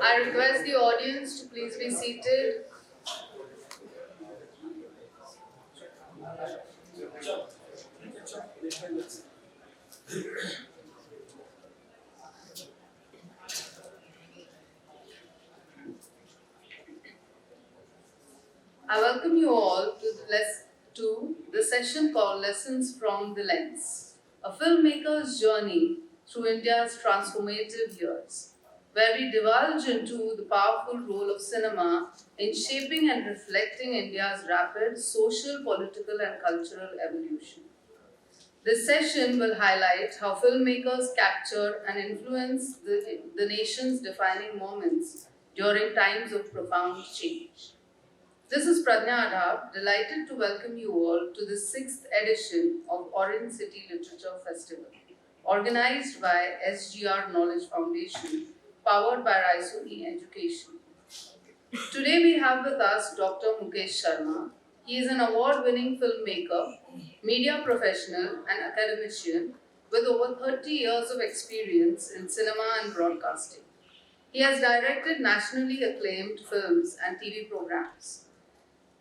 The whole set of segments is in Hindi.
I request the audience to please be seated. I welcome you all to the session called Lessons from the Lens, a filmmaker's journey through India's transformative years, where we divulge into the powerful role of cinema in shaping and reflecting India's rapid social, political, and cultural evolution. This session will highlight how filmmakers capture and influence the nation's defining moments during times of profound change. This is Pradnya Adhab, delighted to welcome you all to the 6th edition of Orange City Literature Festival, organized by SGR Knowledge Foundation, powered by Raisoni Education. Today we have with us Dr. Mukesh Sharma. He is an award-winning filmmaker, media professional and academician with over 30 years of experience in cinema and broadcasting. He has directed nationally acclaimed films and TV programs,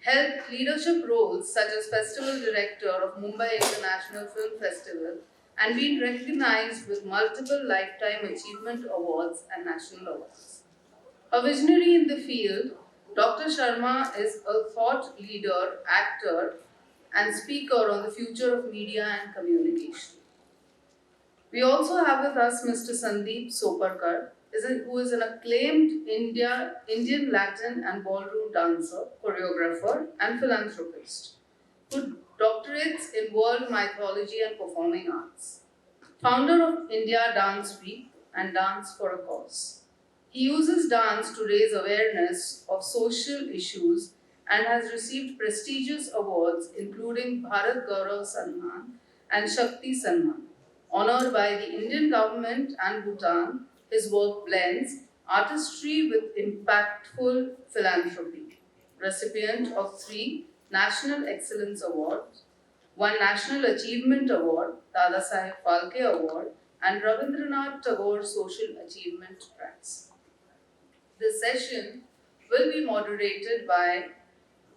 held leadership roles such as Festival Director of Mumbai International Film Festival, and been recognized with multiple Lifetime Achievement Awards and national awards. A visionary in the field, Dr. Sharma is a thought leader, actor, and speaker on the future of media and communication. We also have with us Mr. Sandeep Soparkar, who is an acclaimed Indian Latin and ballroom dancer, choreographer, and philanthropist, who doctorates in world mythology and performing arts. Founder of India Dance Week and Dance for a Cause. He uses dance to raise awareness of social issues and has received prestigious awards including Bharat Gaurav Sannman and Shakti Sannman. Honored by the Indian government and Bhutan, his work blends artistry with impactful philanthropy. Recipient of 3 National Excellence Awards, 1 National Achievement Award, Dada Saheb Phalke Award, and Rabindranath Tagore Social Achievement Prize. This session will be moderated by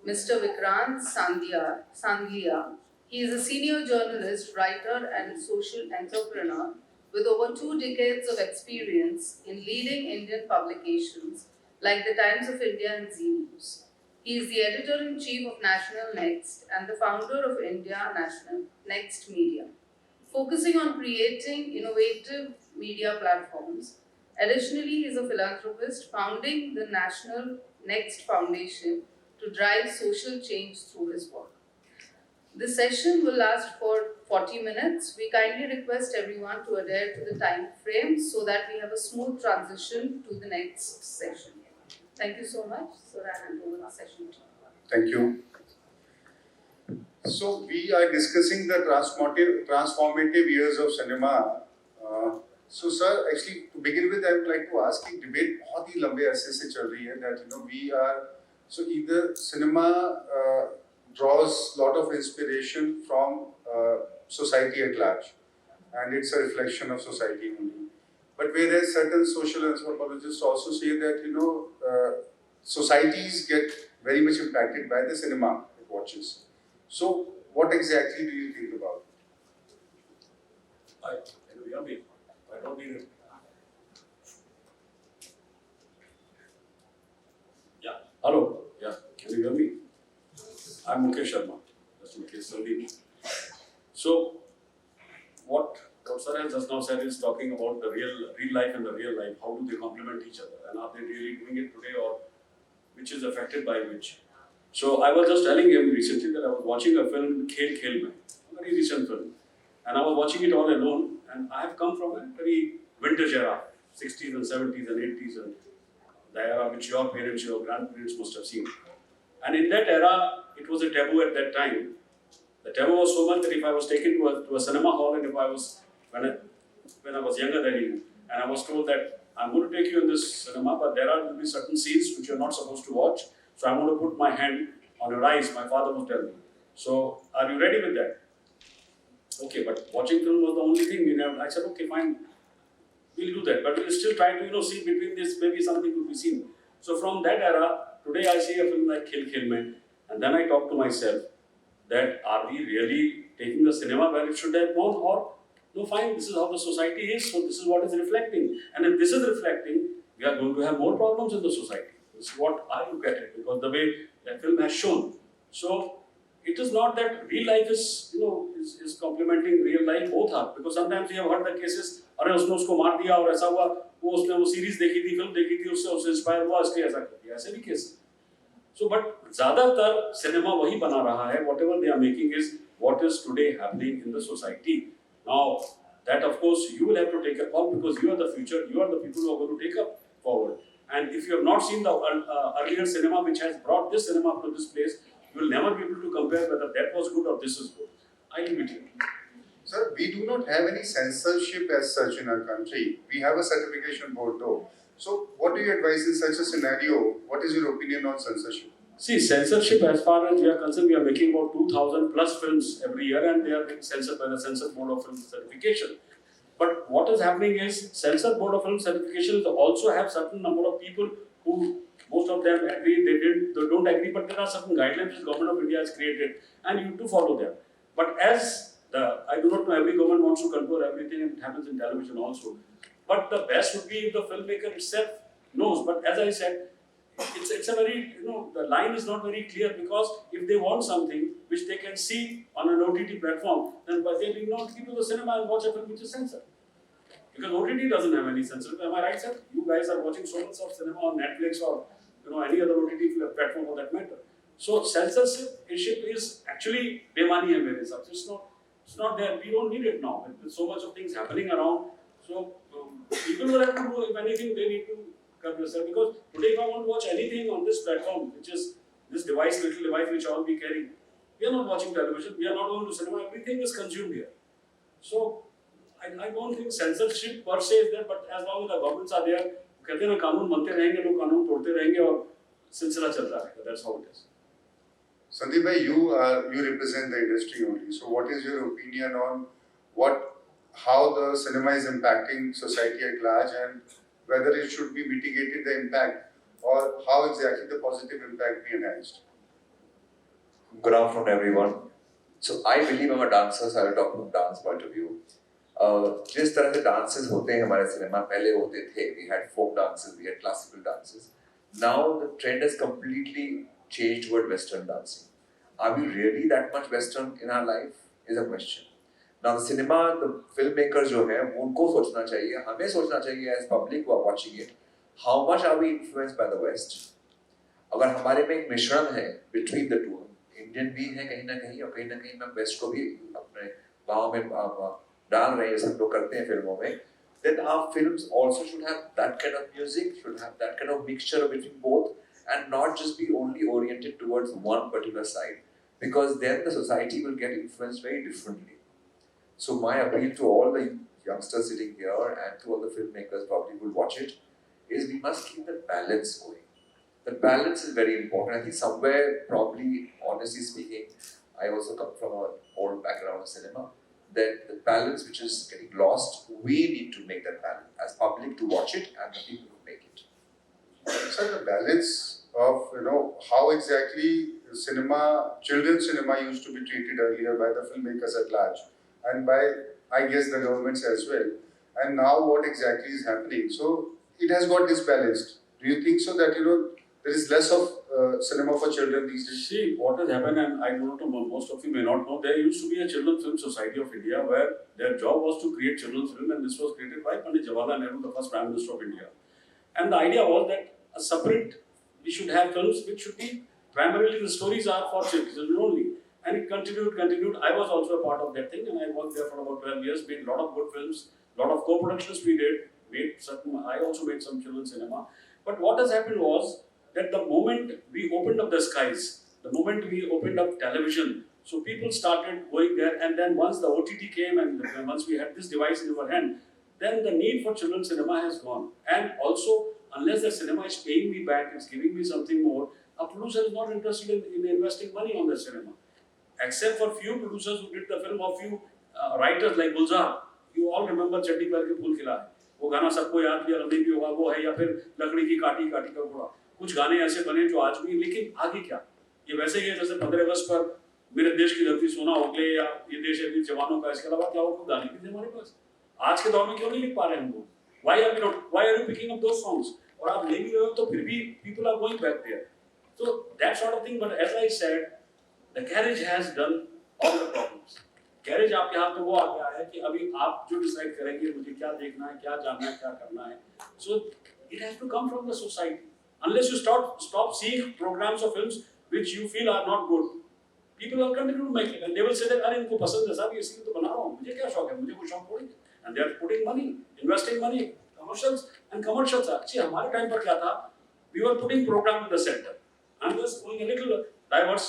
Mr. Vikrant Sandhlia. He is a senior journalist, writer, and social entrepreneur with over 2 decades of experience in leading Indian publications like the Times of India and Zee News. He is the editor-in-chief of National Next and the founder of India National Next Media, focusing on creating innovative media platforms. Additionally, he is a philanthropist founding the National Next Foundation to drive social change through his work. The session will last for 40 minutes. We kindly request everyone to adhere to the time frame so that we have a smooth transition to the next session. Thank you so much. So I hand over the session to you. Thank you. So we are discussing the transformative years of cinema. So sir, actually to begin with, I would like to ask कि debate बहुत ही लंबे अरसे से चल रही है that we are so either cinema draws lot of inspiration from society at large, and it's a reflection of society only. But whereas certain social anthropologists also say that societies get very much impacted by the cinema it watches. So what exactly do you think about it? Can you hear me? I don't need it. Yeah. Hello. Yeah. Can you hear me? I'm Mukesh Sharma. That's Mukesh Sandeep. So, what sir has just now said is talking about the real life and the real life. How do they complement each other? And are they really doing it today, or which is affected by which? So, I was just telling him recently that I was watching a film, Khel Khel Mein, a very recent film. And I was watching it all alone, and I have come from a very vintage era, 60s and 70s and 80s, and the era which your parents, your grandparents must have seen. And in that era, it was a taboo at that time. The taboo was so much that if I was taken to a cinema hall, and if I was, when I was younger than you, and I was told that I'm going to take you in this cinema, but there will be certain scenes which you're not supposed to watch, so I'm going to put my hand on your eyes, my father would tell me. So, are you ready with that? Okay, but watching film was the only thing. I said, okay, fine. we'll do that. But we'll still try to see between this maybe something could be seen. So from that era, today I see a film like Khil Khil Mein, and then I talk to myself that are we really taking the cinema where it should have gone, or no, fine, this is how the society is, so this is what is reflecting. And if this is reflecting, we are going to have more problems in the society. This is what I look at it, because the way that film has shown. So it is not that real life is complementing real life, both are. Because sometimes we have heard the cases, अरे उसने उसको मार दिया और ऐसा हुआ, उसने वो सीरीज देखी थी, फिल्म देखी थी, उससे इंस्पायर हुआ, इसलिए ऐसा कर दिया, ऐसे भी केस. So, but ज़्यादातर सिनेमा वही बना रहा है, whatever they are making is what is today happening in the society. Now, that of course you will have to take a call, because you are the future, you are the people who are going to take up forward. And if you have not seen the earlier cinema which has brought this cinema to this place, you will never be able to compare whether that was good or this is good. I leave it here. Sir, we do not have any censorship as such in our country. We have a certification board though. So, what do you advise in such a scenario? What is your opinion on censorship? See, censorship, as far as we are concerned, we are making about 2,000 plus films every year, and they are being censored by the Censor Board of Film Certification. But what is happening is, Censor Board of Film Certification also have certain number of people who, most of them agree, they don't agree, but there are certain guidelines which the Government of India has created, and you have to follow them. But I do not know, every government wants to control everything, and it happens in television also. But the best would be if the filmmaker itself knows. But as I said, it's a very, the line is not very clear, because if they want something which they can see on an OTT platform, then they will not go to the cinema and watch a film which is censored. Because OTT doesn't have any censorship. Am I right, sir? You guys are watching so much of cinema on Netflix or any other OTT platform for that matter. So censorship is actually bemani hai mere hisab se. It's not there. We don't need it now. There's so much of things happening around. So people will have to do, if anything, they need to curb yourself. Because today, if I want to watch anything on this platform, which is this device, little device which all we carry, we are not watching television. We are not going to cinema. Everything is consumed here. So I don't think censorship per se is there. But as long as the governments are there, कहते हैं ना कानून बनते रहेंगे, लोग कानून तोड़ते रहेंगे और सिलसिला चलता रहेगा. That's how it is. Sandeep bhai, you represent the industry only. So, what is your opinion on how the cinema is impacting society at large, and whether it should be mitigated the impact, or how exactly the positive impact be enhanced? Good afternoon, everyone. So, I believe I'm a dancer, so I will talk from dance point of view. जिस तरह से dances होते हैं हमारे सिनेमा पहले होते थे, we had folk dances, we had classical dances. Now the trend has completely changed toward Western dancing. Are we really that much Western in our life? Is a question. Now the cinema, the filmmakers जो हैं, उनको सोचना चाहिए, हमें सोचना चाहिए as public who are watching it, how much are we influenced by the West? अगर हमारे में एक मिश्रण है between the two, इंडियन भी है कहीं ना कहीं और कहीं ना कहीं हम वेस्ट को भी अपने भाव में डाल रहे हैं, जैसे हम लोग करते हैं फिल्मों में, then our films also should have that kind of music, should have that kind of mixture between both, and not just be only oriented towards one particular side, because then the society will get influenced very differently. So my appeal to all the youngsters sitting here and to all the filmmakers probably will watch it is we must keep the balance going. The balance is very important. I think somewhere, probably, honestly speaking, I also come from an old background of cinema, that the balance which is getting lost, we need to make that balance as public to watch it and the people who make it. So the balance of how exactly children's cinema used to be treated earlier by the filmmakers at large, and by, I guess, the governments as well. And now what exactly is happening? So it has got disbalanced. Do you think so that there is less of cinema for children these days? See, what has happened, and I don't know, most of you may not know, there used to be a Children's Film Society of India where their job was to create children's film, and this was created by Pandit Jawaharlal Nehru, the first Prime Minister of India. And the idea was that we should have films which should be, primarily the stories are for children only. And it continued. I was also a part of that thing, and I worked there for about 12 years, made a lot of good films, a lot of co-productions we did, I also made some children's cinema. But what has happened was that the moment we opened up the skies, the moment we opened up television, so people started going there, and then once the OTT came and once we had this device in our hand, then the need for children's cinema has gone. And also, unless the cinema is paying me back, it's giving me something more, a producer is not interested in investing money on the cinema. Except for few producers who did the film, or few writers like Gulzar. You all remember Chatti Peher Ke Phool Khila Hai. वो गाना सबको याद भी और नहीं भी होगा, वो है, या फिर लकड़ी की काटी काटी का घोड़ा। कुछ गाने ऐसे बने जो आज भी, लेकिन आगे क्या? ये वैसे ही है जैसे 15 अगस्त पर मेरे देश की धरती सोना उगले, या ये देश है वीर जवानों का, इसके अलावा क्या और गाने भी थे हमारे पास? आज के दौर में क्यों नहीं लिख पा रहे हम लोग? Why are you picking up those songs? और आप ले भी रहे हो तो फिर भी people are going back there. So that sort of thing. But as I said, the carriage has done all the problems. Carriage आपके हाथ में वो आ गया है कि अभी आप जो डिसाइड करेंगे मुझे क्या देखना है, क्या जानना है, क्या करना है. So it has to come from the society. Unless you stop seeing programs or films which you feel are not good, people will continue to make it and they will say that अरे इनको पसंद है साहब, इसलिए तो बना रहा हूँ, मुझे क्या शौक है, मुझे कोई शौक थोड़ी है. And they are putting money, investing money, commercials. See, हमारे टाइम पर क्या था? We were putting program in the center. I'm just going a little diverse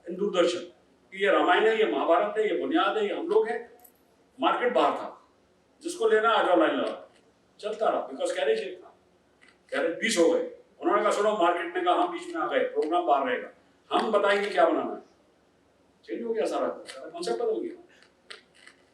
in Doordarshan. ये रामायण है, ये महाभारत है, ये बुनियाद है, ये हम लोग है. मार्केट बाहर था, जिसको लेना आ जाओ लाइन लगा, चलता रहा. बिकॉज कैरेज था, कैरेज 20 हो गए. उन्होंने कहा सुनो, मार्केट ने कहा हम बीच में आ गए, प्रोग्राम बाहर रहेगा, हम बताएंगे क्या बनाना है. चेंज हो गया सारा कॉन्सेप्ट बदल गया.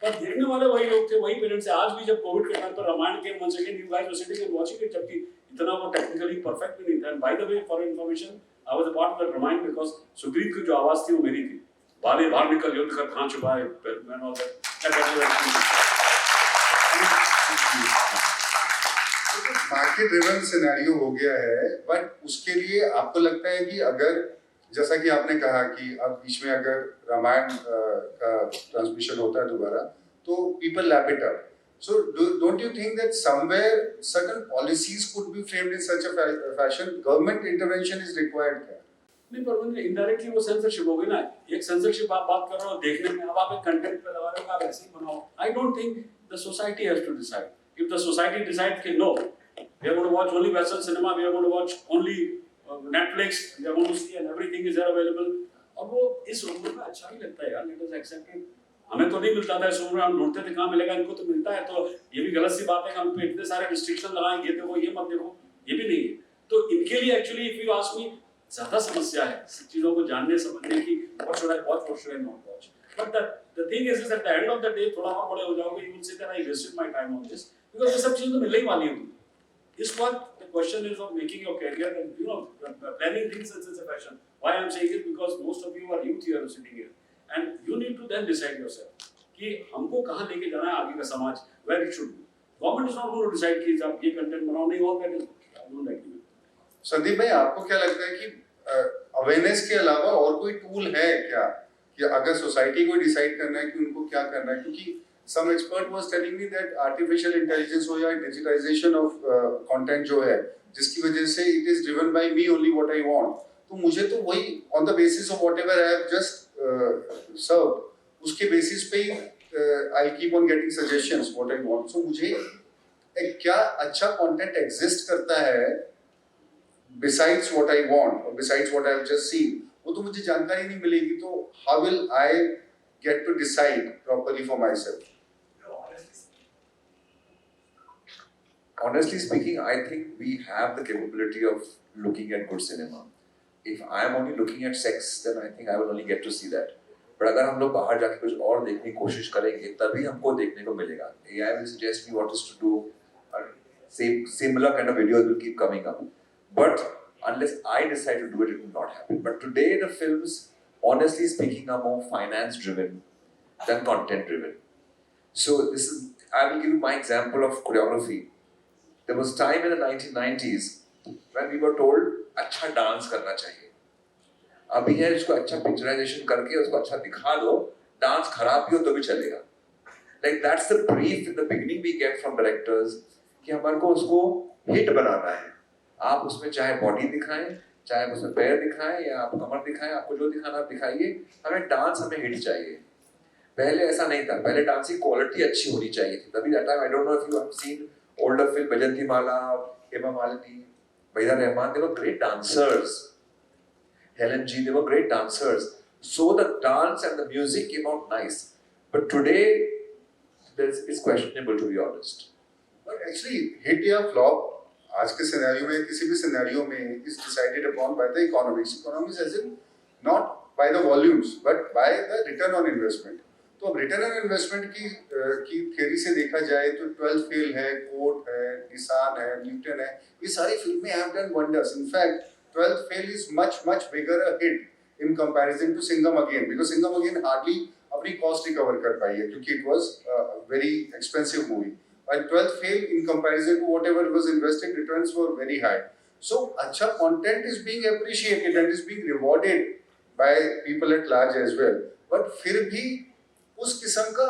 पर देखने वाले वही लोग थे, वही पेरेंट्स. आज भी जब कोविड के टाइम पर रामायण के once again you guys were sitting and watching it, जबकि इतना वो टेक्निकली परफेक्ट भी नहीं था. And by the way, for information, I was a part of that Ramayan because Sugriv की जो आवाज थी वो मेरी थी. बाले बाहर निकल, युद्ध कर, कहां छुपाए, man all that. Market driven scenario हो गया है, बट उसके लिए आपको लगता है कि अगर, जैसा कि आपने कहा कि अब बीच में अगर रामायण का ट्रांसमिशन होता है दोबारा, तो people lap it up. So don't you think that somewhere certain policies could be framed in such a fashion? Government intervention is required क्या? नहीं, पर मतलब इनडायरेक्टली वो सेंसरशिप हो गई ना. एक सेंसरशिप आप बात कर रहे हो देखने में, अब आप एक कंटेंट पे लगा रहे हो, आप ऐसे ही बनाओ. I don't think the society has to decide. If the society decide कि no, we are going to watch only western cinema, we are going to watch only Netflix, we are going to see and everything is there available. और वो इस उम्र में अच्छा नहीं लगता है यार. Let us accept it. हमें तो नहीं मिलता था इस उम्र में, हम ढूंढते थे कहाँ मिलेगा, इनको तो मिलता है. तो ये भी गलत सी बात है कि हम पे इतने सारे रिस्ट्रिक्शन लगाएं, ये देखो, ये मत देखो, ये भी नहीं है. तो इनके लिए actually if you ask me, ज्यादा समस्या है चीजों को जानने समझने की. What should I watch, what should I not watch. But the thing is at the end of the day, थोड़ा और बड़े हो जाओगे, you will say that I wasted my time on this, because ये सब चीजें तो मिलने ही वाली हैं. इस वक्त the question is of making your career and planning things as a passion. Why I'm saying it, because most of you are youth here sitting here, and you need to then decide yourself कि हमको कहाँ लेके जाना है आगे का समाज, where it should be. Government is not going to decide कि आप ये content बनाओ, नहीं, all that is I don't agree with. Sandeep भाई, आपको क्या लगता है कि अवेयरनेस के अलावा और कोई टूल है क्या, कि अगर सोसाइटी को डिसाइड करना है कि उनको क्या करना है? क्योंकि some expert was telling me that artificial intelligence हो या digitization of content जो है, जिसकी वजह से it is driven by me only what I want, तो मुझे तो वही on the basis of whatever I have just served, उसके basis पे ही I'll keep on getting suggestions what I want. So मुझे एक क्या अच्छा content exist करता है besides what I want or besides what I have just seen, वो तो मुझे जानकारी नहीं मिलेगी. तो how will I get to decide properly for myself? Honestly speaking, I think we have the capability of looking at good cinema. If I am only looking at sex, then I think I will only get to see that. But अगर हम लोग बाहर जाके कुछ और देखने की कोशिश करेंगे, तभी हमको देखने को मिलेगा. AI will suggest me what is to do. Similar kind of videos will keep coming up. But unless I decide to do it, it will not happen. But today the films, honestly speaking, are more finance driven than content driven. So I will give you my example of choreography. There was time in the 1990s when we were told अच्छा डांस करना चाहिए. अभी है इसको अच्छा पिक्चराइजेशन करके उसको अच्छा दिखा दो, डांस खराब भी हो तो भी चलेगा. Like that's the brief in the beginning we get from directors कि हमारे को उसको हिट बनाना है. आप उसमें चाहे बॉडी दिखाएं, चाहे उसमें पैर दिखाएं या आप कमर दिखाएं, आपको जो दिखाना आप दिखाइए, हमें डांस, हमें हिट चाहिए. पहले ऐसा नहीं था. पहले डांस की क्वालिटी अच्छी होनी चाहिए थी. तभी that time I don't know if you have seen older film, Bajanti Mala, Hema Malini, Vaida Rahman, they were great dancers. Helen G, they were great dancers. So the dance and the music came out nice. But today, it's questionable, to be honest. But actually, hit या flop, आज के सिनेरियो में, किसी भी सिनेरियो में, is decided upon by the economics. Economics as in not by the volumes, but by the return on investment. तो अब रिटर्न ऑन इन्वेस्टमेंट की थ्योरी से देखा जाए तो 12th फेल है, कोर्ट है, निसान है, न्यूटन है, ये सारी फिल्में have done wonders. In fact 12th fail is much bigger a hit in comparison to Singham Again, because Singham Again hardly अपनी कॉस्ट रिकवर कर पाई है क्योंकि it was very expensive movie. While 12th fail in comparison to whatever was invested, returns were very high. So, अच्छा content is being appreciated and is being rewarded by people at large as well. But फिर भी उस किस्म का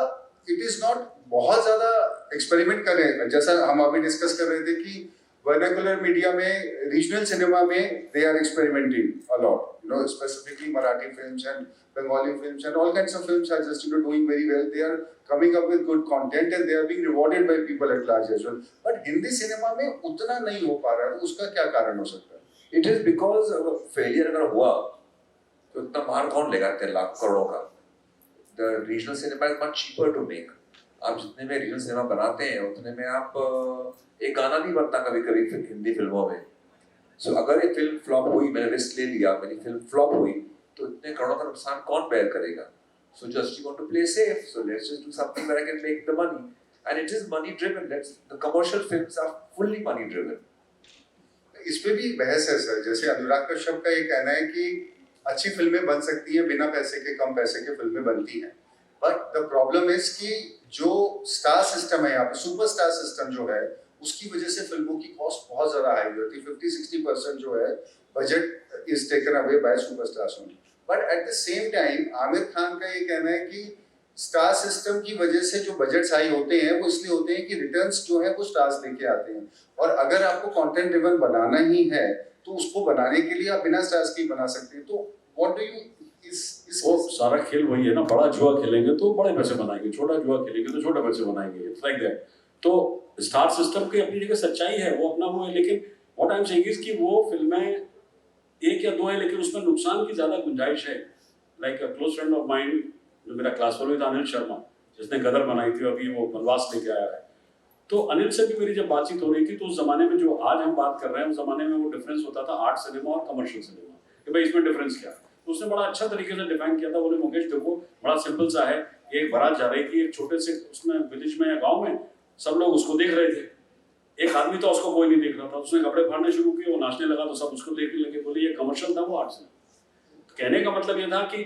it is not बहुत ज़्यादा experiment कर रहे हैं. जैसा हम अभी discuss कर रहे थे कि vernacular media में, regional cinema में they are experimenting a lot. You know, specifically Marathi films and Bengali films and all kinds of films are just doing very well. They are coming up with good content and they are being rewarded by people at large as well. But Hindi cinema में उतना नहीं हो पा रहा है. उसका क्या कारण हो सकता है? It is because failure अगर हुआ तो इतना मार कौन लेगा 3 लाख करोड़ों का? The regional cinema is much cheaper to make. आप जितने में रीजनल सिनेमा बनाते हैं उतने में आप एक गाना नहीं बनता कभी-कभी हिंदी फिल्मों में. सो अगर ये फिल्म फ्लॉप हुई, मैंने रिस्क ले लिया, मेरी फिल्म फ्लॉप हुई, तो इतने करोड़ों का नुकसान कौन बेयर करेगा? So just you want to play safe, so let's just do something where I can make the money, and it is money driven. The commercial films are fully money driven. इस पे भी बहस है सर. जैसे अनुराग कश्यप का ये कहना है कि अच्छी फिल्में बन सकती हैं बिना पैसे के, कम पैसे के फिल्में बनती हैं. बट द प्रॉब्लम इज कि जो स्टार सिस्टम है यहाँ पे, सुपरस्टार सिस्टम जो है, उसकी वजह से फिल्मों की कॉस्ट बहुत ज्यादा हाई होती है. 50-60% जो है budget is taken away by superstars only. But at the same time Aamir Khan का ये कहना है कि स्टार सिस्टम की वजह से जो बजट्स हाई होते हैं वो इसलिए होते हैं कि रिटर्न्स जो है वो स्टार्स लेके आते हैं. और अगर आपको कंटेंट ड्रिवन बनाना ही है तो उसको बनाने के लिए आप बिना स्टार्स के ही बना सकते हैं. तो व्हाट डू यू इस वो सारा खेल वही है ना. बड़ा जुआ खेलेंगे तो बड़े पैसे बनाएंगे, छोटा जुआ खेलेंगे तो छोटे पैसे बनाएंगे. It's like that. तो स्टार सिस्टम की अपनी जगह सच्चाई है, वो अपना वो है. लेकिन what I am saying is कि वो फिल्में 1 या 2 है लेकिन उसमें नुकसान की ज्यादा गुंजाइश है. Like a close friend of mind जो मेरा क्लास फेलो था, अनिल शर्मा, जिसने गदर बनाई थी, अभी वो बनवास लेके आया है. तो अनिल से भी मेरी जब बातचीत हो रही थी तो उस जमाने में जो आज हम बात कर रहे हैं उस जमाने में वो डिफरेंस होता था आर्ट सिनेमा और कमर्शियल सिनेमा कि भाई इसमें डिफरेंस क्या है. तो उसने बड़ा अच्छा तरीके से डिफाइन किया था. बोले मुकेश देखो बड़ा सिंपल सा है. एक बारात जा रही थी एक छोटे से उसमें विलेज में या गाँव में, सब लोग उसको देख रहे थे. एक आदमी था उसको कोई नहीं देख रहा था. उसने कपड़े फाड़ने शुरू किए, वो नाचने लगा तो सब उसको देखने लगे. बोले ये कमर्शियल था, वो आर्ट सिनेमा. कहने का मतलब ये था कि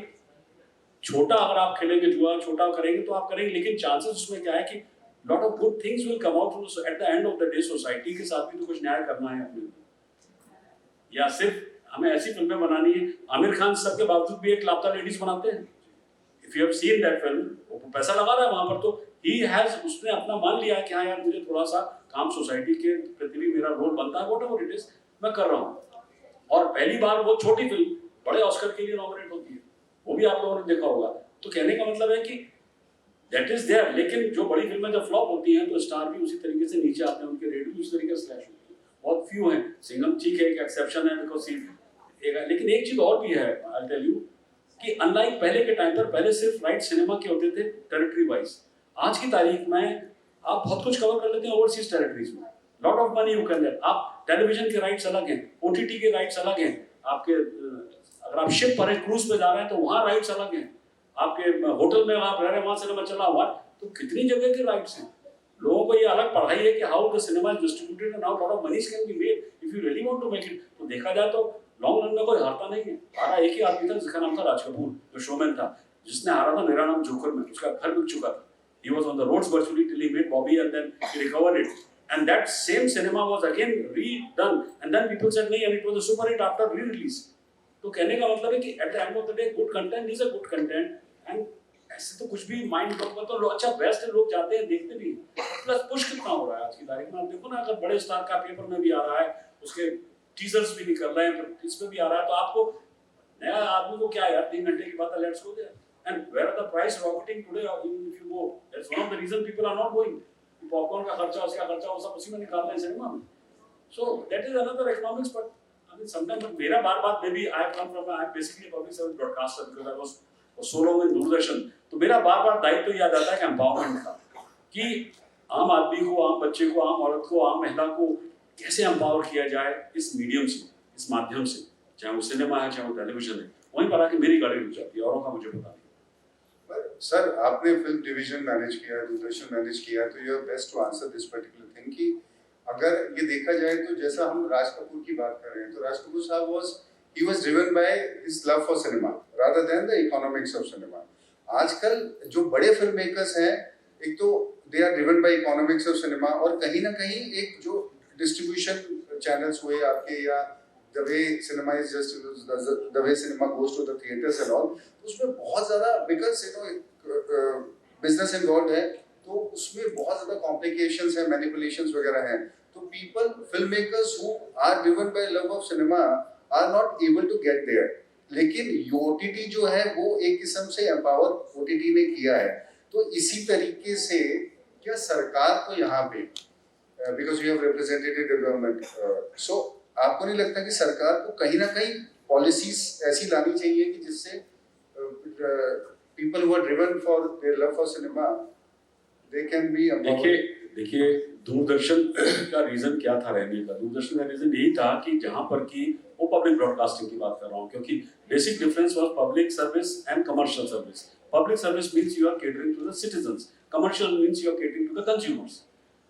छोटा अगर आप खेलेंगे जुआ, छोटा करेंगे तो आप करेंगे, लेकिन चांसेस उसमें क्या है कि lot of good things will come out at the end of the day. Society के साथ भी तो कुछ न्याय करना है अपने, या सिर्फ हमें ऐसी फिल्में बनानी है. आमिर खान सबके बावजूद भी एक लापता लेडीज बनाते हैं. If you have seen that film, वो पैसा लगा रहा है वहां पर, तो ही हैज, उसने अपना मान लिया है कि हाँ यार मुझे थोड़ा सा काम सोसाइटी के प्रति भी मेरा रोल बनता है, व्हाटएवर इट इज मैं कर रहा हूँ. और पहली बार वो छोटी फिल्म बड़े ऑस्कर के लिए नॉमिनेट होती है, वो भी आप लोगों ने देखा होगा. तो कहने का मतलब है कि दैट इज देयर. लेकिन जो बड़ी फिल्में जब फ्लॉप होती हैं तो स्टार भी उसी तरीके से नीचे आते हैं, उनके रेटिंग उसी तरीके से स्लैश होती है. बहुत फ्यू हैं. सिंघम ठीक है, एक एक्सेप्शन है बिकॉज लेकिन एक चीज और भी है, आई टेल यू, कि अनलाइक पहले के टाइम पर, पहले सिर्फ राइट सिनेमा के होते थे टेरिटरी वाइज. आज की तारीख में आप बहुत कुछ कवर कर लेते हैं ओवरसीज टेरिटरीज में. Lot of money you can get. आप टेलीविजन के राइट्स अलग हैं, ओटीटी के राइट्स अलग हैं, आपके अगर आप शिप पर हैं, क्रूज पे जा रहे हैं तो वहाँ राइट्स अलग हैं, आपके होटल में आप रह रहे हैं वहाँ सिनेमा चला हुआ. तो कितनी जगह के राइट्स हैं. लोगों को ये अलग पढ़ाई है कि how the cinema is distributed and how lot of monies can be made if you really want to make it. तो देखा जाए तो लॉन्ग रन में कोई हारता नहीं है. हारा एक ही आदमी था जिसका नाम था राज कपूर, जो शोमैन था, जिसने हारा था मेरा नाम जोकर में. उसका घर बिक चुका था. He was on the roads virtually till he made Bobby and then he recovered it. And that same cinema was again redone. And then people said, नहीं, and it was a super hit after re-release. तो कहने का मतलब है कि at the end of the day, good content is a good content. And ऐसे तो कुछ भी माइंड ब्लॉक करता है. अच्छा बेस्ट है, लोग जाते हैं, देखते भी हैं. प्लस पुश कितना हो रहा है आज की तारीख में. आप देखो ना, अगर बड़े स्टार का पेपर में भी आ रहा है, उसके टीजर्स भी निकल रहे हैं, इसमें भी आ रहा है, तो आपको नया आदमी को क्या यार 3 घंटे की बात है, let's go there. And where are the price rocketing today? Even if you go, that's one of the reason people are not going. Popcorn का खर्चा, उसका खर्चा, वो सब उसी में निकाल रहे हैं सिनेमा में. So that is another economics. But I mean sometimes, but मेरा बार maybe I come from, I'm basically a public service broadcaster because I was so long in Doordarshan. तो मेरा बार दायित्व याद आता है कि एम्पावरमेंट का, कि आम आदमी को, आम बच्चे को, आम औरत को, आम महिला को कैसे एम्पावर किया जाए इस मीडियम से, इस माध्यम से, चाहे वो सिनेमा है चाहे वो टेलीविजन है. वहीं पर आके मेरी गाड़ी रुक जाती है, औरों का मुझे पता नहीं. सर आपने फिल्म डिवीजन मैनेज किया है, दूरदर्शन मैनेज किया है, तो you are best to answer this particular thing कि अगर ये देखा जाए तो जैसा हम राज कपूर की बात कर रहे हैं, तो राज कपूर साहब he was driven by his love for cinema rather than the economics of cinema. आजकल जो बड़े फिल्म मेकर्स हैं, एक तो they are driven by economics of cinema, और कहीं ना कहीं एक जो डिस्ट्रीब्यूशन चैनल्स हुए आपके, या the way cinema is just the way cinema goes to the theatres and all, उसमें बहुत ज़्यादा बिकॉज बिजनेस इन्वॉल्व है, तो उसमें बहुत ज़्यादा कॉम्प्लिकेशंस हैं, मैनिपुलेशंस वगैरह हैं, तो people film makers who are driven by love of cinema are not able to get there. लेकिन OTT जो है वो एक किस्म से एम्पावर OTT ने किया है, तो इसी तरीके से क्या सरकार को यहाँ पे, because you have represented the government, so आपको नहीं लगता कि सरकार को कहीं ना कहीं पॉलिसीज ऐसी लानी चाहिए कि जिससे people who are driven for their love for cinema they can be देखिए दूरदर्शन का रीजन क्या था रहने का? दूरदर्शन का रीजन यही था कि जहां पर की वो पब्लिक ब्रॉडकास्टिंग की बात कर रहा हूँ, क्योंकि basic difference was public service and commercial service. Public service means you are catering to the citizens, commercial means you are catering to the consumers.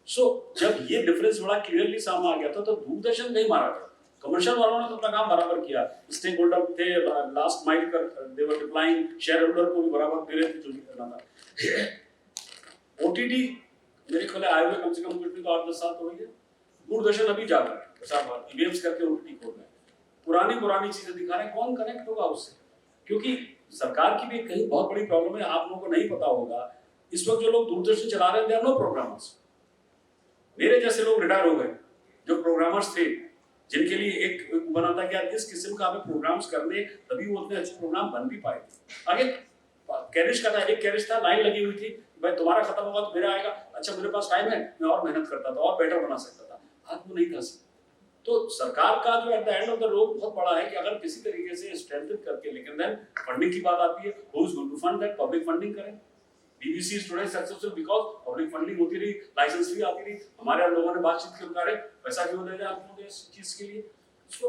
So जब ये डिफरेंस बड़ा क्लियरली सामने आ गया था, तो दूरदर्शन नहीं मारा गया, कमर्शियल वालों ने तो अपना काम बराबर किया, स्टेक होल्डर थे, लास्ट माइल कर दे वर रिप्लाइंग, शेयर होल्डर को भी बराबर दे रहे थे जो भी करना था। OTT मेरे ख्याल आए हुए कम से कम कुछ भी तो 8-10 साल हो गए। दूरदर्शन अभी जा रहा है, प्रसार भारती वेव्स करके OTT खोल रहे हैं, पुरानी चीजें दिखा रहे हैं, कौन कनेक्ट होगा उससे? क्योंकि सरकार की भी कहीं बहुत बड़ी प्रॉब्लम है, आप लोगों को नहीं पता होगा, इस वक्त जो लोग दूरदर्शन चला रहे हैं दे आर नो प्रोग्रामर्स। मेरे जैसे लोग रिटायर हो गए, जो प्रोग्रामर्स थे, जिनके लिए एक बना था कि यार इस किस्म का हमें प्रोग्राम्स करने, तभी वो उतने अच्छे प्रोग्राम बन भी पाए। आगे कैरिज का था, एक कैरिज था, लाइन लगी हुई थी, भाई तुम्हारा खत्म होगा तो मेरा आएगा, अच्छा मेरे पास टाइम है, मैं और मेहनत करता था और बेटर बना सकता था, आज वो नहीं था। तो सरकार का जो eight the end of the road बहुत बड़ा है कि अगर किसी तरीके से स्ट्रेंथन करके, लेकिन देन फंडिंग की बात आती है, who is going to fund that? Public funding करें। BBC is today successful because public funding होती रही, लाइसेंस भी आती रही, हमारे लोगों ने बातचीत की, उतारे पैसा क्यों दे रहे हैं आपको इस चीज के लिए? सो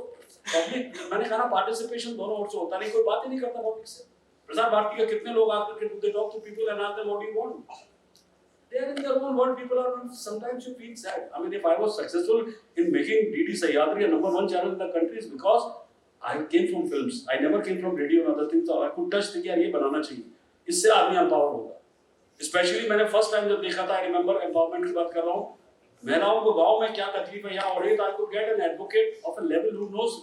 पब्लिक, मैंने कहा ना, पार्टिसिपेशन दोनों ओर से होता नहीं, कोई बात ही नहीं करता पब्लिक से। प्रसार भारती के कितने लोग आकर के they talk to people and ask them what do you want? They are in their own world. People are, sometimes you feel sad. I mean, if I was successful in making DD Sahyadri a #1 channel in the country, is because I came from films. I never came from radio and other things. So I could touch the यार ये बनाना चाहिए, इससे आदमी empower होगा। Especially मैंने first time जब देखा था, I remember empowerment की बात कर रहा हूँ, महिलाओं को गाँव में क्या तकलीफ है यहाँ हो रही है, I could get an advocate of a level who knows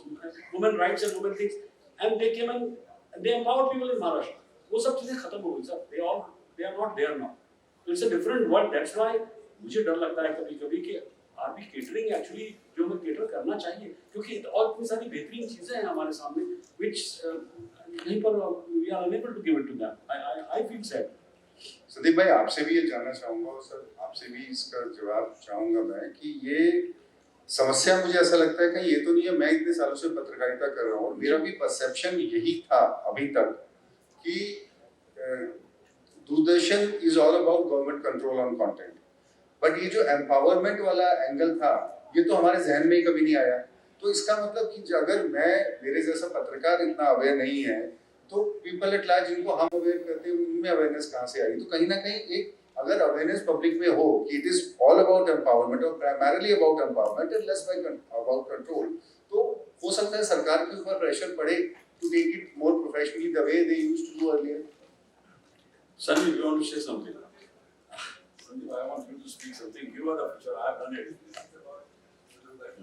women rights and women things, and they came and they empowered people in Maharashtra. वो सब चीजें खत्म हो गई sir, they are not there now. तो it's a different world. That's why मुझे डर लगता है कभी-कभी कि आर वी केटरिंग एक्चुअली जो हमें केटर करना चाहिए, क्योंकि और इतनी सारी बेहतरीन चीजें हैं हमारे सामने व्हिच नहीं पर we are unable to give it to them. I feel sad. Sandeep भाई, आपसे भी ये जानना चाहूंगा, और सर आपसे भी इसका जवाब चाहूंगा मैं, कि ये समस्या मुझे ऐसा लगता है कि ये तो नहीं है, मैं इतने सालों से पत्रकारिता कर रहा हूँ और मेरा भी परसेप्शन यही था अभी तक कि Doordarshan is all about government control on content, but ये जो एम्पावरमेंट वाला एंगल था, ये तो हमारे जहन में ही कभी नहीं आया। तो इसका मतलब कि अगर मेरे जैसा पत्रकार इतना अवेयर नहीं है, तो पीपल एट लार्ज जिनको हम अवेयर करते हैं, उनमें अवेयरनेस कहाँ से आई? तो कहीं ना कहीं एक अगर अवेयरनेस पब्लिक में हो कि it is all about empowerment और primarily about empowerment and less about control, तो हो सकता है सरकार के ऊपर प्रेशर पड़े to take it more professionally the way they used to do earlier. Sandeep, you want to say something? Sandeep, I want you to speak something. You are the future. I have done it.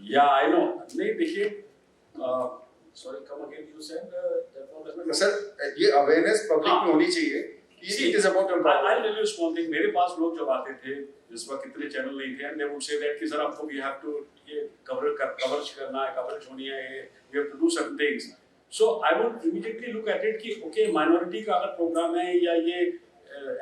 Yeah, I know. नहीं देखिए, sorry, come again. You said that was. Sir, ये awareness public में होनी चाहिए कि it is about empowerment. I'll tell you a small thing. मेरे पास लोग जब आते थे, जिस वक्त इतने चैनल नहीं थे, and they would say that कि सर आपको we have to ये coverage करना है, coverage होनी है, we have to do certain things. So I would immediately look at it कि okay, minority का अगर प्रोग्राम है या ये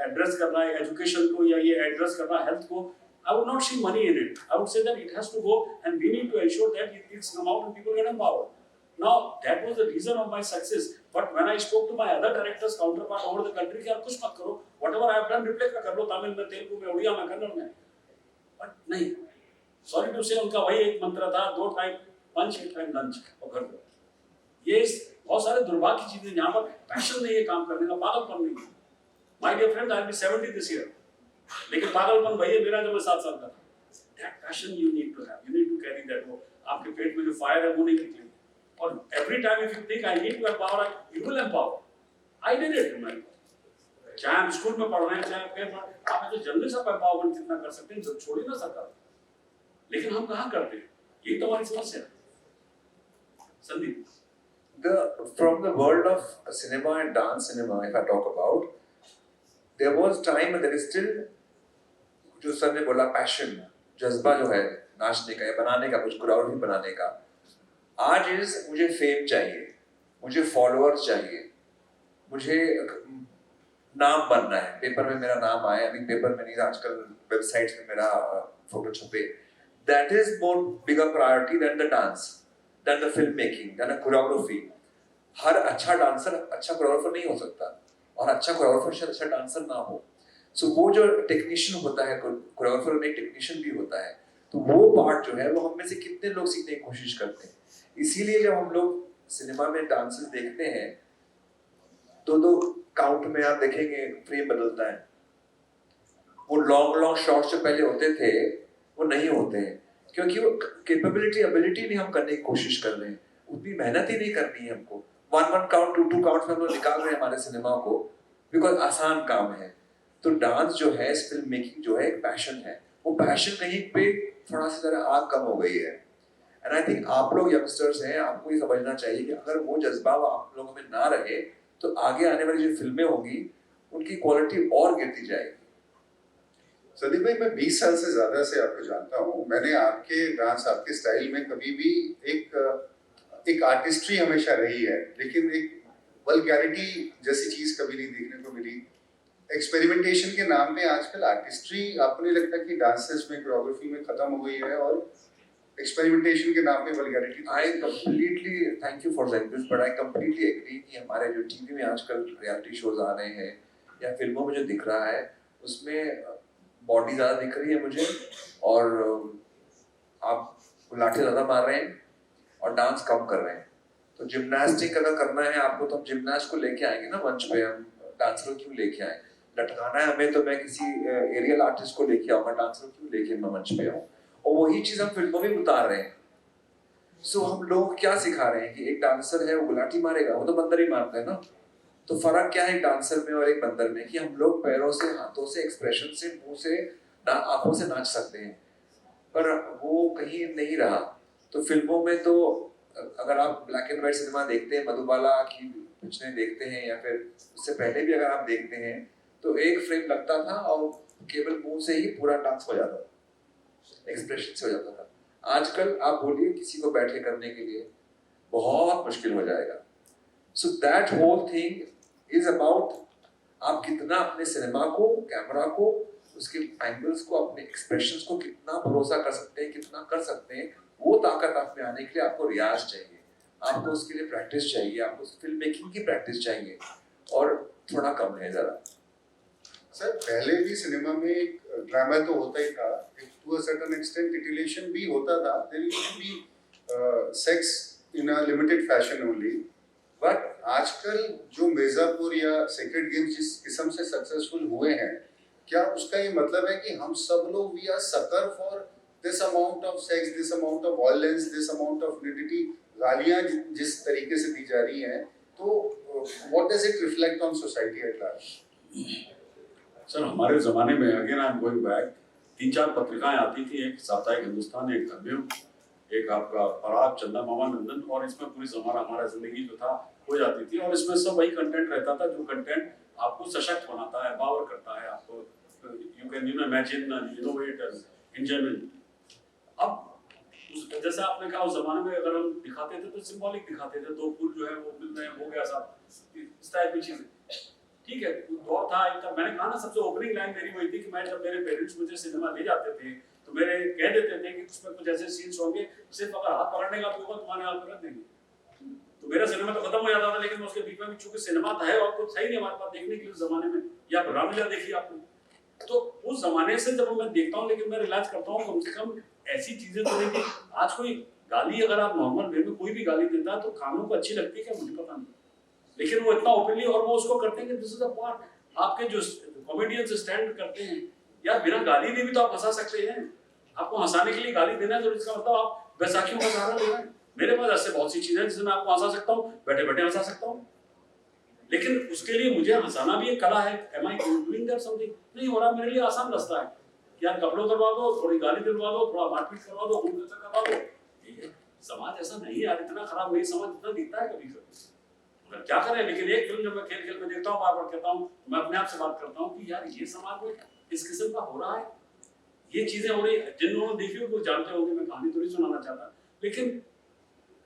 एड्रेस करना है एजुकेशन को, या ये एड्रेस करना है हेल्थ को, I would not see money in it. I would say that it has to go and we need to ensure that it's come out and people get empowered. Now that was the reason of my success. But when I spoke to my other directors counterpart over the country कि यार कुछ मत करो, whatever I have done reflect कर लो, तमिल में, तेलुगु में, उड़िया में, कन्नड़ में, but नहीं, sorry to say उनका वही एक मंत्र था, 2 टाइम पंच, 1 टाइम लंच और घर पे। ये बहुत सारे दुर्भाग्य की चीजें, यहाँ पर पैशन नहीं है काम करने का, पागलपन नहीं है। My dear friends, I will be 70 this year, लेकिन पागलपन भैया मेरा जब मैं 7 साल का था। That passion you need to have, you need to carry that. वो आपके पेट में जो फायर है वो नहीं निकलेगी, और every time if you think I need to empower, you will empower. I did it man, चाहे हम स्कूल में पढ़ रहे हैं चाहे फिर आप जो जल्दी से एम्पावरमेंट कितना कर सकते हैं जब छोड़ी ना सरकार, लेकिन हम कहाँ करते हैं, यही तो हमारी समस्या है। Sandeep, from the world of cinema and dance cinema, if I talk about, there was time and there is still, जो सर ने बोला पैशन, जज्बा जो है नाचने का या बनाने का, कुछ कोरियोग्राफी बनाने का, आज इज मुझे फेम चाहिए, मुझे फॉलोअर्स चाहिए, मुझे नाम बनना है, पेपर में मेरा नाम आए, अभी पेपर में नहीं, आजकल वेबसाइट्स में मेरा फोटो छपे। That is more bigger priority than the dance, than the film making, than a choreography. हर अच्छा डांसर अच्छा कोरियोग्राफर नहीं हो सकता, और अच्छा कोरियोग्राफर शायद अच्छा डांसर ना हो। सो वो जो टेक्नीशियन होता है, कोरियोग्राफर में टेक्नीशियन भी होता है, तो वो पार्ट जो है वो हम में से कितने लोग सीखने की कोशिश करते हैं। इसीलिए जब हम लोग सिनेमा में डांसेस देखते हैं तो काउंट में आप देखेंगे फ्रेम बदलता है, वो लॉन्ग शॉट्स जो पहले होते थे वो नहीं होते हैं, क्योंकि वो कैपेबिलिटी एबिलिटी नहीं हम करने की कोशिश कर रहे हैं, उतनी मेहनत ही नहीं करनी है हमको। 1 काउंट 2 काउंट्स में हम लोग निकाल रहे हैं हमारे सिनेमा को, बिकॉज आसान काम है। तो डांस जो है, फिल्म मेकिंग जो है, एक पैशन है, वो पैशन कहीं पे थोड़ा सा जरा आग कम हो गई है। एंड आई थिंक आप लोग यंगस्टर्स हैं, आपको ये समझना चाहिए कि अगर वो जज्बा आप लोगों में ना रहे तो आगे आने वाली जो फिल्में होंगी उनकी क्वालिटी और गिरती जाएगी। संदीप भाई, मैं 20 साल से ज्यादा से आपको जानता हूँ। मैंने आपके डांस, आपके स्टाइल में कभी भी एक आर्टिस्ट्री हमेशा रही है, लेकिन एक वल्गैरिटी जैसी चीज कभी नहीं देखने को मिली। एक्सपेरिमेंटेशन के नाम पे आजकल आर्टिस्ट्री, आपको नहीं लगता कि डांसेस में, कोरियोग्राफी में खत्म हो गई है, और एक्सपेरिमेंटेशन के नाम पे vulgarity? I completely thank you for that, but I completely agree कि हमारे जो टीवी में आजकल रियलिटी शोज आ रहे हैं या फिल्मों में जो दिख रहा है उसमें बॉडी ज्यादा दिख रही है मुझे, और आप लाठी ज्यादा मार रहे हैं और डांस कम कर रहे हैं। तो जिम्नास्टिक अगर करना है आपको तो हम जिम्नास्ट को लेके आएंगे ना मंच पे, हम डांसर को क्यों लेके आए? लटकाना है हमें तो मैं किसी एरियल आर्टिस्ट को लेके आऊंगा, डांसर को क्यों लेके मैं मंच पे आऊं? और वही चीज हम फिल्मों में उतार रहे हैं। सो हम लोग क्या सिखा रहे हैं कि एक डांसर है वो गुलाटी मारेगा, वो तो बंदर ही मारता है ना। तो फर्क क्या है एक डांसर में और एक बंदर में, कि हम लोग पैरों से, हाथों से, एक्सप्रेशन से, मुंह से, आंखों से नाच सकते हैं, पर वो कहीं नहीं रहा। तो फिल्मों में तो अगर आप ब्लैक एंड व्हाइट सिनेमा देखते हैं, मधुबाला की पिक्चरें देखते हैं, या फिर उससे पहले भी अगर आप देखते हैं, तो एक फ्रेम लगता था और केवल मुंह से ही पूरा डांस हो जाता था, एक्सप्रेशन से हो जाता था। आजकल आप बोलिए किसी को बैठे करने के लिए बहुत मुश्किल हो जाएगा। So that whole thing is about आप कितना अपने सिनेमा को, कैमरा को, उसके एंगल्स को, अपने एक्सप्रेशंस को कितना भरोसा कर सकते हैं, कितना कर सकते हैं। वो ताकत आप में आने के लिए आपको रियाज चाहिए, आपको उसके लिए प्रैक्टिस चाहिए, आपको फिल्म मेकिंग की प्रैक्टिस चाहिए, और थोड़ा कम है जरा। सर, पहले भी सिनेमा में एक ग्लैमर तो होता ही था, to a certain extent titillation भी होता था, there used to be sex in a limited fashion only. But आजकल जो मिर्जापुर या सेक्रेड गेम्स जिस किस्म से सक्सेसफुल हुए हैं, क्या उसका ये मतलब है कि हम सब लोग we are sucker for this amount of sex, this amount of violence, this amount of nudity? गालियां जिस तरीके से दी जा रही हैं, तो what does it reflect on society at large? Sir, हमारे जमाने में, again I am going back, 3-4 पत्रिकाएं आती थी, एक साप्ताहिक हिंदुस्तान, एक धर्मयुग, एक आपका पराग, चंदा मामा, नंदन, और इसमें पूरी हमारा जिंदगी जो था हो जाती थी, और इसमें सब वही कंटेंट रहता था जो कंटेंट आपको सशक्त बनाता है, पावर करता है आपको, you can imagine, innovate, engine. अब जैसे आपने कहा, उस जमाने में अगर हम दिखाते थे तो सिंबॉलिक दिखाते थे, दो फूल जो है वो मिल रहे हैं, हो गया साहब, इस टाइप की चीजें, ठीक है। दौर था एक था, मैंने कहा ना, सबसे ओपनिंग लाइन मेरी वही थी कि मैं, जब मेरे पेरेंट्स मुझे सिनेमा ले जाते थे तो मेरे कह देते थे कि उसमें कुछ ऐसे सीन्स होंगे, सिर्फ अगर हाथ पकड़ने का होगा तुम्हारे हाथ पर रख देंगे। तो मेरा सिनेमा तो खत्म हो जाता था, लेकिन उसके बीच में चूंकि सिनेमा था है और कुछ सही नहीं हमारे पास देखने के लिए उस जमाने में, या रामलीला देखी आपने, तो उस जमाने से जब मैं देखता हूँ, लेकिन मैं रियलाइज करता हूँ कम से कम ऐसी चीजें तो नहीं थी। आज कोई गाली अगर आप नॉर्मल वे में कोई भी गाली देता है तो कानून को अच्छी लगती है क्या, मुझे पता नहीं, लेकिन वो इतना ओपनली, और वो उसको करते हैं कि दिस इज अ पार्ट, आपके जो कॉमेडियंस स्टैंड करते हैं, यार बिना गाली दिए भी तो आप हंसा सकते हैं। आपको हंसाने के लिए गाली देना है तो इसका मतलब आप बैसाखियों का सहारा ले रहे हैं। मेरे पास ऐसे बहुत सी चीजें हैं जिसमें मैं आपको हंसा सकता हूँ, बैठे बैठे हंसा सकता हूँ, लेकिन उसके लिए मुझे हंसाना भी एक कला है। Am I doing that something? नहीं हो रहा। मेरे लिए आसान रास्ता है, यार कपड़ों करवा दो, थोड़ी गाली दिलवा दो, थोड़ा मारपीट करवा दो, खून खर्चा करवा दो। समाज ऐसा नहीं यार, इतना खराब नहीं समाज इतना दिखता है कभी कभी। मगर क्या करें, लेकिन एक फिल्म जब मैं खेल खेल में देखता हूँ, बार बार कहता हूँ, मैं अपने आप से बात करता हूँ कि यार ये समाज में इस किस्म का हो रहा है, ये चीजें हो रही है। जिन लोगों ने देखी वो जानते होंगे, मैं कहानी तो नहीं सुनाना चाहता, लेकिन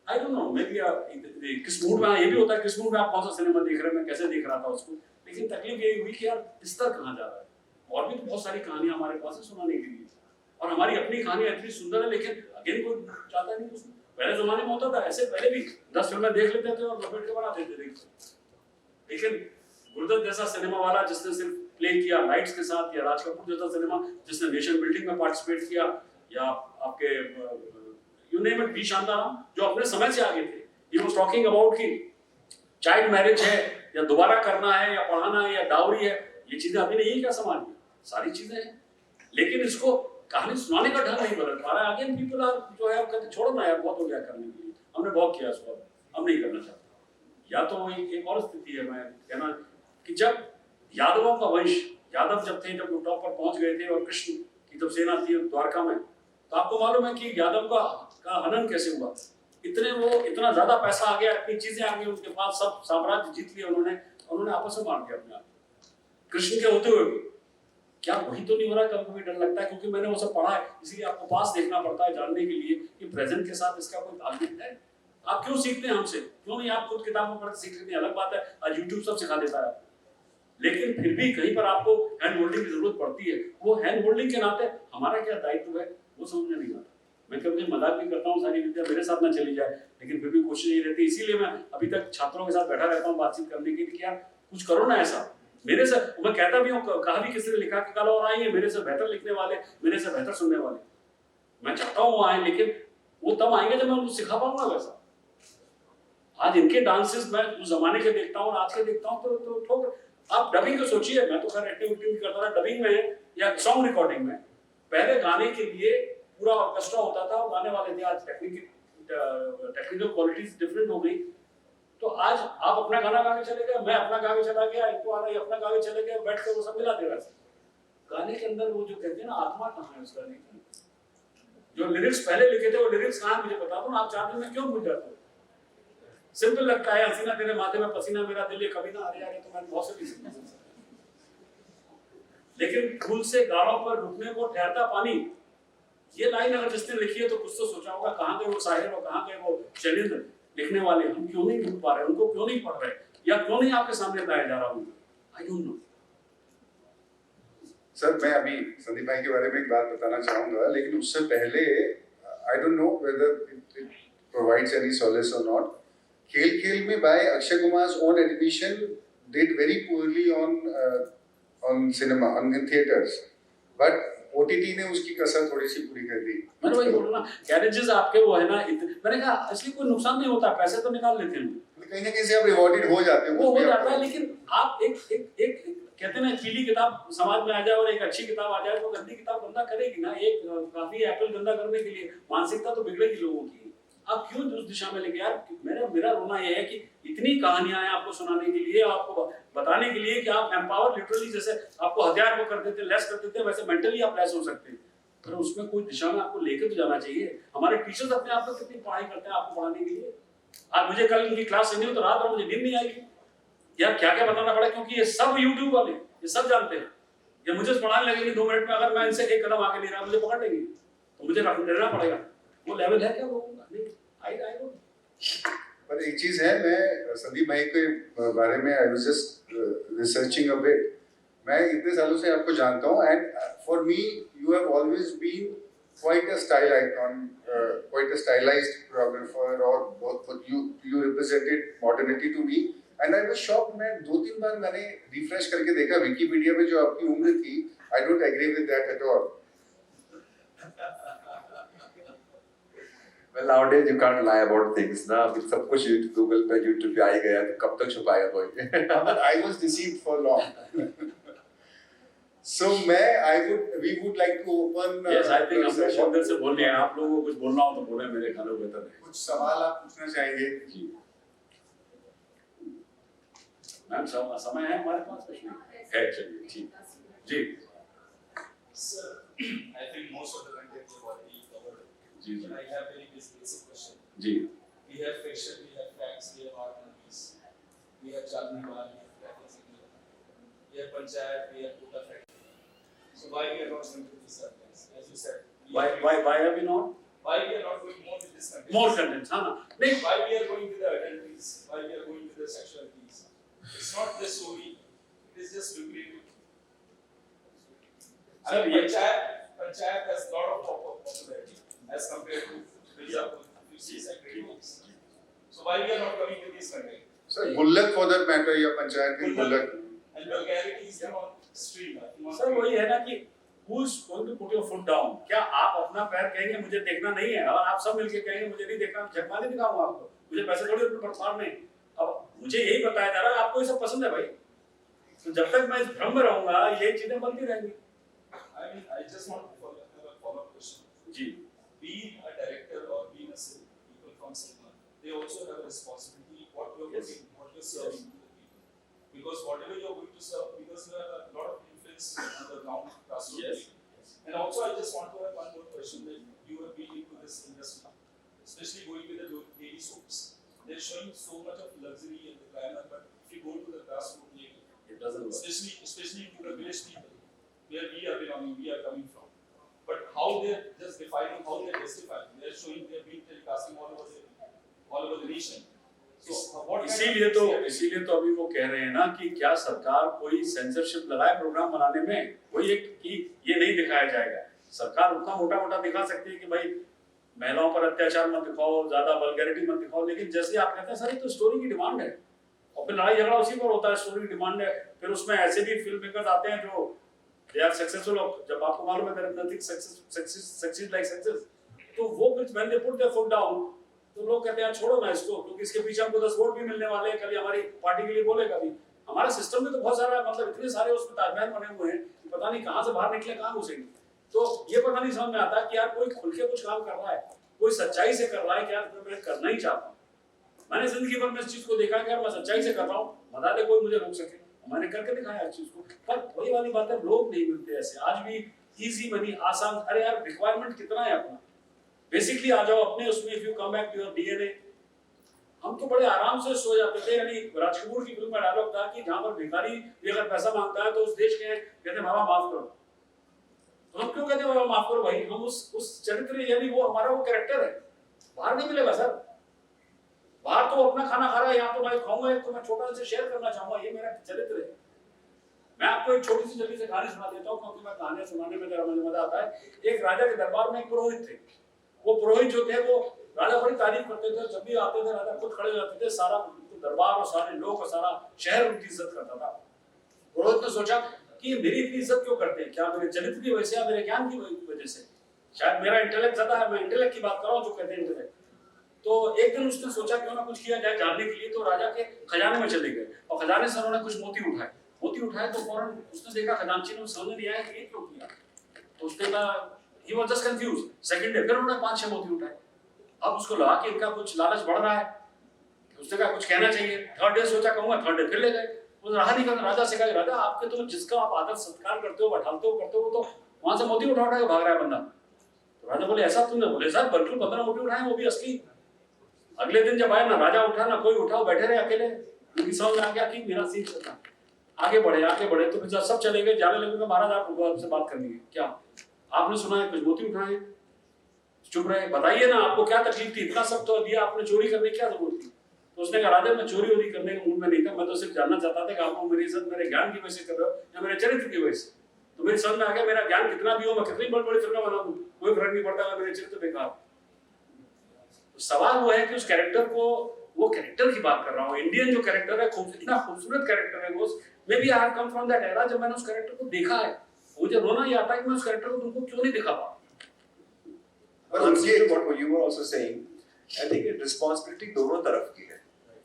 आई डोंट नो, मे बी किस मूड में, ये भी होता है किस मूड में आप कौन सा सिनेमा देख रहे हैं, मैं कैसे देख रहा था उसको। लेकिन तकलीफ यही हुई कि यार स्तर कहाँ जा रहा है। और भी तो बहुत सारी कहानियां हमारे पास है सुनाने के लिए, और हमारी अपनी कहानियां इतनी सुंदर है, लेकिन अगेन कोई चाहता नहीं उसमें। पहले जमाने में होता था ऐसे, पहले भी 10 फिल्में देख लेते थे और लपेट के बना देते थे। लेकिन गुरुदत्त जैसा सिनेमा वाला जिसने सिर्फ प्ले किया लाइट्स के साथ, या राज कपूर जैसा सिनेमा जिसने नेशन बिल्डिंग में पार्टिसिपेट किया, या आपके you name it, V Shantaram, जो अपने समय से आगे थे। ही वाज टॉकिंग अबाउट कि चाइल्ड मैरिज है, या दोबारा करना है, या पढ़ाना है, या डाउरी है, ये चीजें अभी नहीं है क्या समाज में? सारी चीजें हैं, लेकिन इसको कहानी सुनाने का ढंग नहीं बदल पा रहा है। अगेन पीपल आर जो है कहते छोड़ो ना यार, बहुत हो गया करने के लिए, हमने बहुत किया इसको, अब नहीं करना चाहता। या तो एक और स्थिति है, मैं कहना कि जब यादवों का वंश, यादव जब थे, जब टॉप पर पहुंच गए थे, और कृष्ण की जब सेना थी द्वारका में, तो आपको मालूम है कि यादव का हनन कैसे हुआ। इतना ज्यादा पैसा आ गया, इतनी चीजें आ गई उनके पास, सब साम्राज्य जीत लिया उन्होंने आपस में मार दिया अपने आप। कृष्ण के होते हुए भी क्या वही तो नहीं हो रहा? कभी कभी डर लगता है, क्योंकि मैंने वो सब पढ़ा है, इसलिए आपको पास देखना पड़ता है जानने के लिए कि प्रेजेंट के साथ इसका कोई ताल्लुक है। आप क्यों सीखते हैं हमसे? क्यों नहीं आप खुद किताबों पढ़ के सीख लेते हैं? अलग बात है, आज यूट्यूब सब सिखा देता है, लेकिन फिर भी कहीं पर आपको हैंड होल्डिंग की जरूरत पड़ती है। वो हैंड होल्डिंग के नाते हमारा क्या दायित्व है वो समझ में नहीं आता। मैं कभी मजाक भी करता हूँ, सारी विद्या मेरे साथ ना चली जाए, लेकिन फिर भी कोशिश यही रहती है। इसीलिए मैं अभी तक छात्रों के साथ बैठा रहता हूँ बातचीत करने के लिए कि यार कुछ करो ना ऐसा। मेरे से मैं कहता भी हूँ, कहा भी किसी ने लिखा कि कल और आएंगे मेरे से बेहतर लिखने वाले, मेरे से बेहतर सुनने वाले। मैं चाहता हूँ वो आए, लेकिन वो तब आएंगे जब मैं उनको सिखा पाऊंगा वैसा। आज इनके डांसेस मैं उस जमाने के देखता हूँ और आज के देखता हूँ तो ठोक। आप डबिंग को सोचिए, मैं तो खैर एक्टिविटी करता था डबिंग में या सॉन्ग रिकॉर्डिंग में। पहले गाने के लिए पूरा ऑर्केस्ट्रा होता था, गाने वाले थे। आज टेक्निकल क्वालिटीज डिफरेंट हो गई। तो आज आप अपना गाना गा के चले गए, मैं अपना गा के चला गया, इनको आ रहा है अपना गा के चले गए, बैठ कर वो सब मिला दे रहा है। गाने के अंदर वो जो कहते हैं ना, आत्मा कहाँ है उस गाने की? जो लिरिक्स पहले लिखे थे वो लिरिक्स कहाँ, मुझे बता दो ना। आप 4 दिन में क्यों भूल जाते हो? सिंपल लगता है, हसीना तेरे माथे में पसीना मेरा दिल, ये कभी ना आ रहा है, तो मैंने बहुत से लेकिन फूल से गाड़ों पर रुकने को ठहरता पानी, ये लाइन अगर जिसने लिखी है तो कुछ तो सोचा होगा। कहाँ गए वो शायर और कहाँ गए वो शैलेंद्र लिखने वाले? हम क्यों नहीं ढूंढ पा रहे, उनको क्यों नहीं पढ़ रहे, या क्यों नहीं आपके सामने लाया जा रहा? आई डोंट नो। सर मैं अभी संदीप भाई के बारे में एक बात बताना चाहूंगा, लेकिन उससे पहले I don't know whether it provides any solace और not. Khel Khel Mein by Akshay Kumar's own admission did very poorly on cinema, on theatres, but OTT ने उसकी कसर थोड़ी सी पूरी कर दी। मैंने वही बोला ना, कैरेजेस आपके वो है ना, मैंने कहा असली कोई नुकसान नहीं होता, पैसे तो निकाल लेते हैं, कहीं ना कहीं से आप रिवॉर्डेड हो जाते हो, वो हो जाता है। लेकिन आप एक कहते हैं ना, पीली किताब समाज में आ जाए और एक अच्छी किताब आ जाए तो गंदी किताब गंदा करेगी ना। एक काफी एप्पल गंदा करने के लिए मानसिकता तो बिगड़ेगी लोगों की। आप क्यों उस दिशा में लेके? यार मेरा रोना यह है कि इतनी कहानियां हैं आपको सुनाने के लिए, आपको बताने के लिए कि आप एम्पावर, लिटरली जैसे आपको हथियार को कर देते, लेस कर देते, वैसे मेंटली आप लेस हो सकते हैं। पर उसमें कोई दिशा में आपको लेकर तो जाना चाहिए। हमारे टीचर्स अपने आप को कितनी पढ़ाई करते हैं आपको पढ़ाने के लिए। आज मुझे कल इनकी क्लास सुनी हो तो रात भर मुझे नींद नहीं आएगी यार, क्या क्या बताना पड़ा, क्योंकि ये सब यूट्यूब वाले ये सब जानते हैं। ये मुझे पढ़ाने लगेंगे 2 मिनट में, अगर मैं इनसे एक कदम आगे नहीं रहा मुझे पकड़ लेंगे, तो मुझे रहना पड़ेगा। वो लेवल है क्या लोगों का? नहीं, आई डोंट। पर एक चीज है, मैं संदीप भाई के बारे में I was just researching a bit. मैं इतने सालों से आपको जानता हूँ, and for me you have always been quite a style icon, quite a stylized choreographer, और you represented modernity to me, and I was shocked। मैं 2-3 बार मैंने रिफ्रेश करके देखा विकिपीडिया में जो आपकी उम्र थी, I don't agree with that at all। Well, nowadays you can't lie about things ना, अभी सब कुछ Google पे YouTube पे आ ही गया, तो कब तक छुपाएगा कोई? But I was deceived for long। So we would like to open. Yes, I think हम लोग session. बहुत देर से बोल रहे हैं, आप लोगों को कुछ बोलना हो तो बोले, मेरे ख्याल में बेहतर है। कुछ सवाल आप पूछना चाहेंगे? जी। मैम समय है हमारे पास प्रश्न है, चलिए ठीक जी। Sir, I think most of the content you already covered. Ji ji I have very basic question. Ji We have fiction, we have facts, we have art movies, we have Chalni Bar, we have traffic signal, we have Panchayat, we have Kota Factory. So why we are not going to these subjects? As you said. why have you not Why we are not going more with this content? more contents? हाँ ना नहीं, Why we are going with the adulteries? Why we are going with the sexualities? It's not the story. It is just lucrative. Sir, I mean, yes. Panchayat has a lot of popularity as compared to Mirzapur, you see secretaries. So why we are not coming with this content? Sir, गुल्लक for that matter या पंचायत की गुल्लक. And vulgarity is on stream. Sir वही है ना कि who's going to put your foot down? क्या आप अपना पैर कहेंगे मुझे देखना नहीं है, और आप सब मिलके कहेंगे मुझे नहीं देखना, झकमा नहीं दिखाऊंगा आपको, मुझे पैसे थोड़ी अपने पर मारने। अब मुझे यही बताया जा रहा है आपको ये सब पसंद है भाई, तो जब तक मैं इस भ्रम में रहूंगा ये चीजें बनती रहेंगी। I mean, I just want to have a follow-up question. Ji Being a director or being a people from cinema, they also have a responsibility what you are Yes. putting, what you are serving to the people. Because whatever you are going to serve, because you have a lot of influence on the ground classroom. Yes. And also, I just want to have one more question that you have been into this industry, especially going with the daily soaps. They're showing so much of luxury and the glamour, but if you go to the grassroots level, it doesn't work. especially to the village people, where we are belonging, we are coming from. But how they're just defining, how they're justifying, they're showing they're being telecasting all over the nation. So what इसीलिए तो अभी वो कह रहे हैं ना कि क्या सरकार कोई सेंसरशिप लगाए प्रोग्राम बनाने में, कोई एक कि ये नहीं दिखाया जाएगा। सरकार उतना मोटा दिखा सकती है कि भाई महिलाओं पर अत्याचार मत दिखाओ, ज्यादा वल्गैरिटी मत दिखाओ, लेकिन जैसे आप कहते हैं सर ये तो स्टोरी की डिमांड है, और फिर लड़ाई झगड़ा उसी पर होता है, स्टोरी की डिमांड है। फिर उसमें ऐसे भी फिल्म मेकर्स आते हैं जो दे आर सक्सेसफुल, जब आपको मालूम है there is nothing success like success, तो वो फिर when they put their foot down तो लोग कहते हैं छोड़ो ना इसको, क्योंकि इसके पीछे हमको 10 वोट भी मिलने वाले हैं, कल हमारी पार्टी के लिए बोलेगा भी। हमारे सिस्टम में तो बहुत सारा मतलब इतने सारे उसमें ताजमहल बने हुए हैं कि पता नहीं कहां से बाहर निकले कहां घुसेंगे। तो ये पता नहीं समझ में आता कि यार कोई खुल के कुछ काम कर रहा है, कोई सच्चाई से कर रहा है कि यार मैं करना ही चाहता हूँ। मैंने जिंदगी भर में इस चीज को देखा कि यार मैं सच्चाई से कर रहा हूँ, बता दे कोई मुझे रोक सके, मैंने करके दिखाया इस चीज को। पर वही वाली बात है, लोग नहीं मिलते ऐसे। आज भी इजी मनी आसान, अरे यार रिक्वायरमेंट कितना है अपना, बेसिकली आ जाओ अपने उसमें, if you come back to your DNA. हम तो बड़े आराम से सो जाते थे, यानी राज कपूर की फिल्म में डायलॉग था कि जहां पर भिखारी भी अगर पैसा मांगता है तो उस देश के कहते बाबा माफ करो, तो हम क्यों कहते बाबा माफ करो भाई, हम उस चरित्र यानी वो हमारा वो कैरेक्टर है, बाहर नहीं मिलेगा सर। बाहर तो अपना खाना खा रहा है, यहाँ तो मैं खाऊंगा, तो मैं छोटा से शेयर करना चाहूंगा, ये मेरा चरित्र है। मैं आपको एक छोटी सी जल्दी से कहानी सुना देता हूँ, क्योंकि मैं कहानियां सुनाने में जरा मुझे मजा आता है। एक राजा के दरबार में एक पुरोहित थे, वो पुरोहित जो थे वो राजा बड़ी तारीफ करते थे, जब भी आते थे राजा खुद खड़े हो जाते थे, सारा दरबार और सारे लोग और सारा शहर उनकी इज्जत करता था। पुरोहित ने सोचा कि मेरी इतनी इज्जत क्यों करते हैं, क्या मेरे चरित्र की वजह से या मेरे ज्ञान की वजह से, शायद मेरा इंटेलेक्ट ज्यादा है, मैं इंटेलेक्ट की बात कर रहा हूँ जो कहते हैं इंटेलेक्ट। तो एक दिन उसने सोचा क्यों ना कुछ किया जाए जानने के लिए, तो राजा के खजाने में चले गए और खजाने से उन्होंने कुछ मोती उठाए तो फौरन उसने देखा खजांची ने समझ नहीं आया कि ये क्यों किया, तो उसने कहा he was just confuse. Second day फिर उन्होंने 5-6 मोती उठाए, अब उसको लगा कि इनका कुछ लालच बढ़ रहा है, उसने कहा कुछ कहना चाहिए। थर्ड डे सोचा कहूंगा, थर्ड डे फिर ले गए, वो रहा नहीं कर राजा से कहा राजा आपके तो जिसका आप आदर सत्कार करते हो बैठालते हो करते हो, तो वहां से मोती उठा के भाग रहा है बंदा। तो राजा बोले ऐसा तुमने, बोले सर बिल्कुल 15 मोती उठाए वो भी असली। अगले दिन जब आया ना राजा उठा ना कोई उठा, बैठे रहे अकेले, उनकी समझ में आ गया कि मेरा सीन चलता। आगे बढ़े तो फिर सब चले गए, जाने लगे महाराज आप आपसे बात करनी है, क्या आपने सुना है कुछ मोती उठाए, चुप रहे, बताइए ना आपको क्या तकलीफ थी, इतना सब तो दिया आपने, चोरी करने की क्या जरूरत थी। तो उसने कहा राजा मैं चोरी वोरी करने के मूड में नहीं था, मैं तो सिर्फ जानना चाहता था कि आप मेरी इज्जत मेरे ज्ञान की वजह से कर रहे हो या मेरे चरित्र की वजह से। तो मेरी समझ में आ गया मेरा ज्ञान कितना भी हो, मैं कितनी बड़ी फिल्म बना दूं, कोई फर्क नहीं पड़ता, मेरे चरित्र बेकार। तो सवाल वो है कि उस कैरेक्टर को, वो कैरेक्टर की बात कर रहा हूँ, इंडियन जो कैरेक्टर है, इतना खूबसूरत कैरेक्टर है वो, maybe I have come from that era, जब मैंने उस कैरेक्टर को देखा है मुझे रोना ही आता है कि मैं उस कैरेक्टर को तुमको क्यों नहीं दिखा पाऊँ। But उनके what you were also saying, I think responsibility दोनों तरफ की है,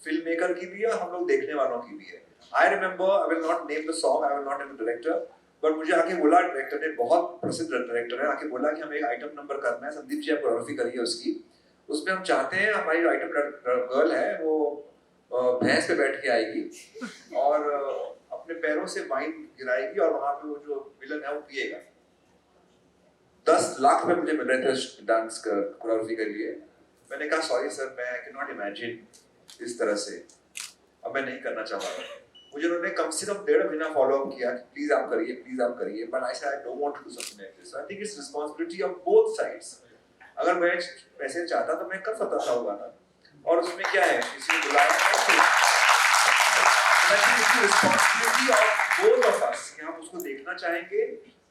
फिल्म मेकर की भी है और हम लोग देखने वालों की भी है। I remember, I will not name the song, I will not name the director, but मुझे आके बोला डायरेक्टर ने, बहुत प्रसिद्ध डायरेक्टर है, आके बोला कि हमें एक आइटम नंबर करना है, संदीप जी आप कोरियोग्राफी करिए उसकी, उसमें हम चाहते हैं हमारी आइटम गर्ल है वो भैंस पे बैठ के आएगी और अपने पैरों से वाइन गिराएगी और वहां पे वो जो विलन है वो पिएगा। 10 लाख रुपए मुझे मिल रहे थे डांस कोरियोग्राफी के लिए। मैंने कहा सॉरी सर, मैं कैन नॉट इमेजिन इस तरह से, अब मैं नहीं करना चाह रहा। मुझे उन्होंने कम से कम 1.5 महीना फॉलो अप किया कि प्लीज आप करिए, but I said I don't want to do something like this. I think it's responsibility of both sides. अगर मैं पैसे चाहता तो मैं कर सकता था वो गाना, और उसमें क्या है, किसी ने बुलाया responsibility of both of us कि हम उसको देखना चाहेंगे।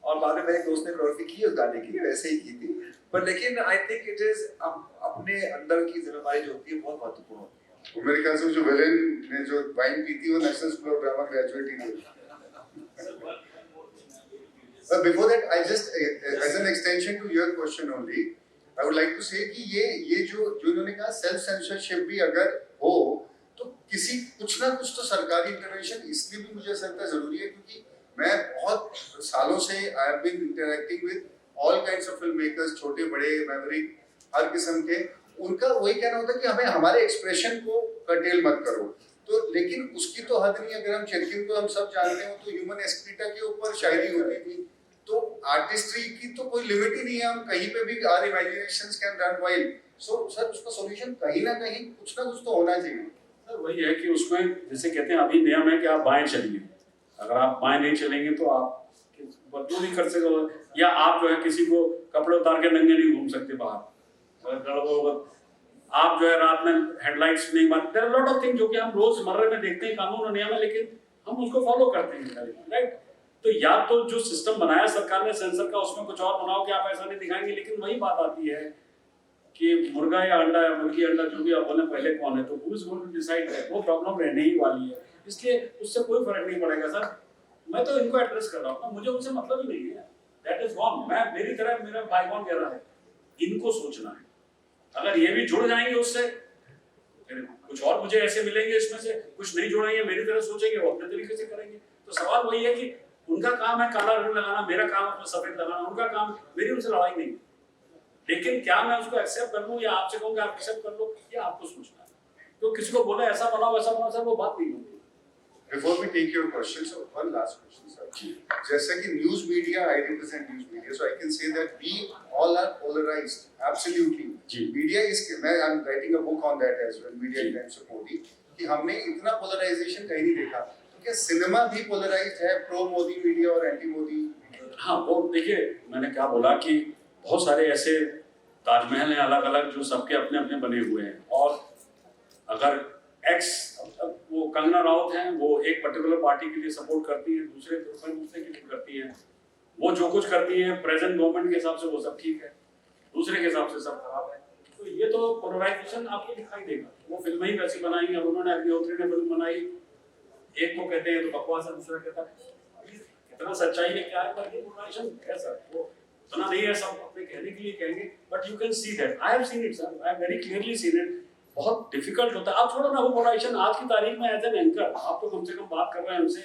और बाद में मेरे दोस्त ने कोरियोग्राफी की उस गाने की, वैसे ही की थी, पर लेकिन आई थिंक इट इज अपने अंदर की जिम्मेदारी जो होती है बहुत महत्वपूर्ण होती है। मेरे ख्याल से जो विलेन ने जो वाइन पी थी वो national school of drama graduate ही थी। But before that, I just as an extension to your question only, I would like to say कि ये जो इन्होंने कहा सेल्फ सेंसरशिप भी अगर हो तो किसी कुछ ना कुछ तो सरकारी इंटरवेंशन इसलिए भी मुझे ऐसा लगता है जरूरी है, क्योंकि मैं बहुत सालों से I have been interacting with all kinds of film makers, छोटे बड़े मैवरिक हर किस्म के। उनका वही कहना होता है कि हमें हमारे एक्सप्रेशन को कर्टेल मत करो, तो लेकिन उसकी तो हद नहीं। अगर हम चेरकिन को हम सब जानते हो तो ह्यूमन एक्सक्रीटा के ऊपर शायरी होती थी, तो आर्टिस्ट्री की तो कोई लिमिट ही नहीं है, हम कहीं पे भी our imaginations can run wild. So sir उसका सॉल्यूशन कहीं ना कुछ तो होना चाहिए। सर वही है कि उसमें जैसे कहते हैं अभी नियम है कि आप बाएं चलिए, अगर आप बाएं नहीं चलेंगे तो आप जो नहीं कर सकते, या आप जो है किसी को कपड़े उतार के नंगे नहीं घूम सकते बाहर, आप जो है रात में हेडलाइट्स नहीं मारते। There are lot of things जो कि हम रोजमर्रा में देखते हैं, कानून और नियम है, लेकिन हम उसको फॉलो करते हैं, राइट। तो या तो जो सिस्टम बनाया सरकार ने सेंसर का उसमें कुछ और बनाओ कि आप ऐसा नहीं दिखाएंगे, लेकिन वही बात आती है कि मुर्गा या अंडा या मुर्गी अंडा जो भी आप बोले पहले कौन है, तो who is going to decide that, वो प्रॉब्लम रहने ही वाली है। इसलिए उससे कोई फर्क नहीं पड़ेगा सर। मैं तो इनको एड्रेस कर रहा हूँ, मुझे उनसे मतलब ही नहीं है, दैट इज गॉन। मैं मेरी तरह मेरा बाइगॉन कह रहा है, इनको सोचना है। अगर ये भी जुड़ जाएंगे उससे, कुछ और मुझे ऐसे मिलेंगे इसमें से, कुछ नहीं जुड़ेंगे मेरी तरह सोचेंगे, वो अपने तरीके से करेंगे। तो सवाल वही है कि उनका काम है काला रंग लगाना, मेरा काम है सफेद लगाना, उनका काम, मेरी उनसे लड़ाई नहीं। लेकिन क्या मैं उसको एक्सेप्ट कर लूं या आपसे कहूं कि आप एक्सेप्ट कर लो, ये आपको सोचना है। तो किसी को बोला ऐसा बनाओ वैसा बनाओ, सर वो बात नहीं होती। Before we take your questions, so one last question, sir. जैसे कि news media, I represent news media, so I can say that we all are polarized, absolutely. Media is, I'm writing a book on that as well, media times of Modi, कि हमने इतना polarization कहीं नहीं देखा। तो क्या सिनेमा भी polarized है, pro मोदी मीडिया और एंटी मोदी? हाँ, वो देखिए मैंने क्या बोला कि बहुत सारे ऐसे ताजमहल हैं अलग अलग जो सबके अपने अपने बने हुए हैं, और अगर वो कंगना राउत हैं, वो एक पर्टिकुलर पार्टी के लिए सपोर्ट करती हैं, दूसरे के लिए करती हैं, वो जो कुछ करती हैं प्रेजेंट गवर्नमेंट के हिसाब से वो सब ठीक है, दूसरे के हिसाब से सब खराब है। तो ये तो पोलराइजेशन आपको दिखाई देगा। वो फिल्में ही वैसी बनाई, अब उन्होंने अग्निहोत्री ने फिल्म बनाई, एक को कहते हैं तो बकवास है, दूसरा कहता है कितना सच्चाई है क्या है, पर ये पोलराइजेशन है सर, वो इतना नहीं है, सब अपने कहने के लिए कहेंगे, but you can see that, I have seen it sir, I have very clearly seen it. बहुत डिफिकल्ट होता है। आप छोड़ो ना वो पोलराइजेशन, आज की तारीख में एज एन एंकर आप तो कम से कम बात कर रहे हैं हमसे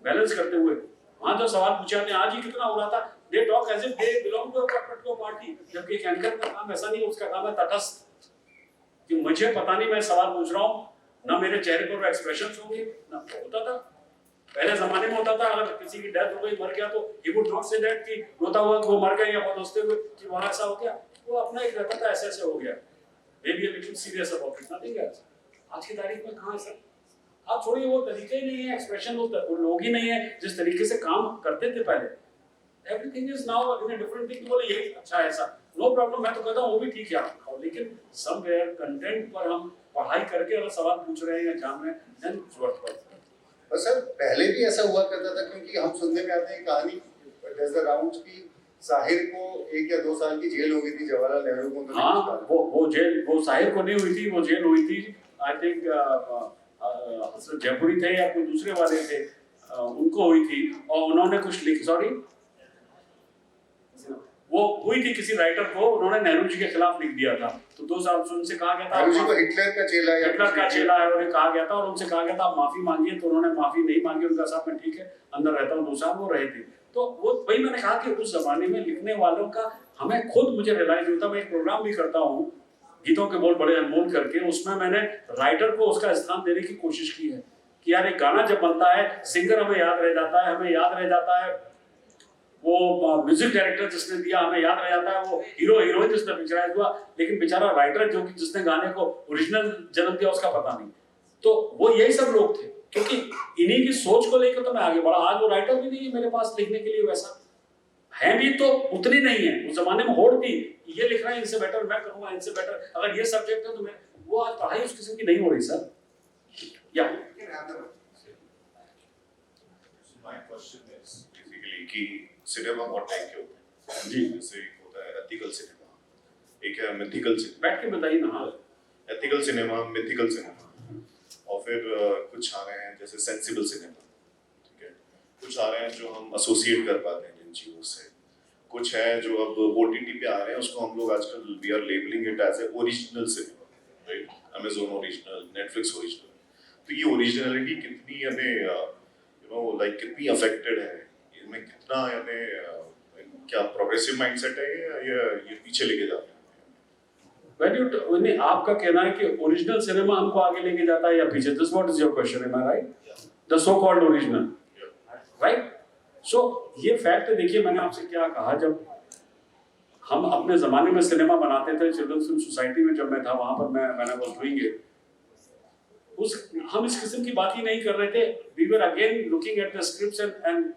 बैलेंस करते हुए। वहाँ जो सवाल पूछा आपने आज ही कितना हो रहा था, they talk as if they belong to a particular party, जबकि एक एंकर का काम ऐसा नहीं, उसका काम है तटस्थ, कि मुझे पता नहीं मैं सवाल पूछ रहा हूँ, ना मेरे चेहरे पर एक्सप्रेशंस होंगे, ना होता था पहले जमाने में होता था, अगर किसी की डेथ हो गई मर गया तो he would not say that कि रोता हुआ वो मर गया या बहुत हंसते हुए कि वहाँ ऐसा हो गया, वो अपना एक रहता था ऐसे ऐसे हो गया, maybe a little serious about it, nothing else. आज की तारीख में कहाँ है सर? आप छोड़िए, वो तरीके ही नहीं है, एक्सप्रेशन वो लोग ही नहीं है जिस तरीके से काम करते थे पहले। Everything is now in a different thing. बोले ये अच्छा है ऐसा, no problem, मैं तो कहता हूँ वो भी ठीक है आप, लेकिन somewhere content पर हम पढ़ाई करके अगर सवाल पूछ रहे हैं या जान रहे हैं, then it's worthwhile. और सर पहले भी ऐसा हुआ करता था, क्योंकि हम सुनने में आते हैं कहानी does the rounds की साहिर को 1 या 2 साल की जेल हो गई थी जवाहरलाल नेहरू को। हाँ, वो जेल, वो साहिर को नहीं हुई थी, वो जेल हुई थी आई थिंक हसरत जयपुरी थे या कोई दूसरे वाले थे, उनको हुई थी, और उन्होंने कुछ लिखा, सॉरी वो हुई थी किसी राइटर को, उन्होंने नेहरू जी के खिलाफ लिख दिया था, तो 2 साल से उनसे कहा गया था नेहरू जी को हिटलर का चेला है उन्हें कहा गया था, और उनसे कहा गया था आप माफी मांगिए, तो उन्होंने माफी नहीं मांगी, उनका साहब मैं ठीक है अंदर रहता हूँ 2 साल वो रहे थे। तो वो वही मैंने कहा कि उस जमाने में लिखने वालों का हमें खुद मुझे रियलाइज होता, मैं एक प्रोग्राम भी करता हूँ गीतों के बोल बड़े अनमोल करके, उसमें मैंने राइटर को उसका स्थान देने की कोशिश की है कि यार एक गाना जब बनता है सिंगर हमें याद रह जाता है, हमें याद रह जाता है वो म्यूजिक डायरेक्टर जिसने दिया, हमें याद रह जाता है वो हीरो हीरोइन जिसने पिक्चराइज हुआ, लेकिन बेचारा राइटर जो कि जिसने गाने को ओरिजिनल जन्म दिया उसका पता नहीं। तो वो यही सब लोग थे, क्योंकि इन्हीं की सोच को लेकर तो मैं आगे बढ़ा। आज वो राइटर भी नहीं है मेरे पास लिखने के लिए, वैसा है भी तो उतनी नहीं है। उस जमाने में होड़ थी, ये लिख रहा है इनसे बेटर मैं करूंगा, इनसे बेटर अगर ये सब्जेक्ट है तो मैं, वो आज पढ़ाई उस किस्म की नहीं हो रही सर। या My question is basically कि सिनेमा बहुत टाइप के होते हैं जी, जैसे एक होता है एथिकल सिनेमा, एक है मिथिकल सिनेमा। बैठ के बताइए ना। हाँ, एथिकल सिनेमा, मिथिकल सिनेमा, और फिर कुछ आ रहे हैं जैसे सेंसिबल सिनेमा, ठीक है, कुछ आ रहे हैं जो हम एसोसिएट कर पाते हैं जिन चीज़ों से, कुछ है जो अब OTT पे आ रहे हैं, उसको हम लोग आजकल we are labelling it as a original cinema, right, Amazon original, Netflix original. तो ये ओरिजिनलिटी कितनी हमें लाइक कितनी अफेक्टेड है, इनमें कितना क्या प्रोग्रेसिव माइंडसेट है या ये पीछे लेके जाते हैं? when आपका कहना है कि ओरिजिनल सिनेमा हमको आगे लेके जाता है या पीछे, this what is your question, am I right? The so called original, right? So ये फैक्ट है। देखिए मैंने आपसे क्या कहा, जब हम अपने जमाने में सिनेमा बनाते थे, चिल्ड्रन फिल्म सोसाइटी में जब मैं था, वहां पर मैंने वाज डूइंग इट, हम इस किस्म की बात ही नहीं कर रहे थे। We were again looking at the scripts and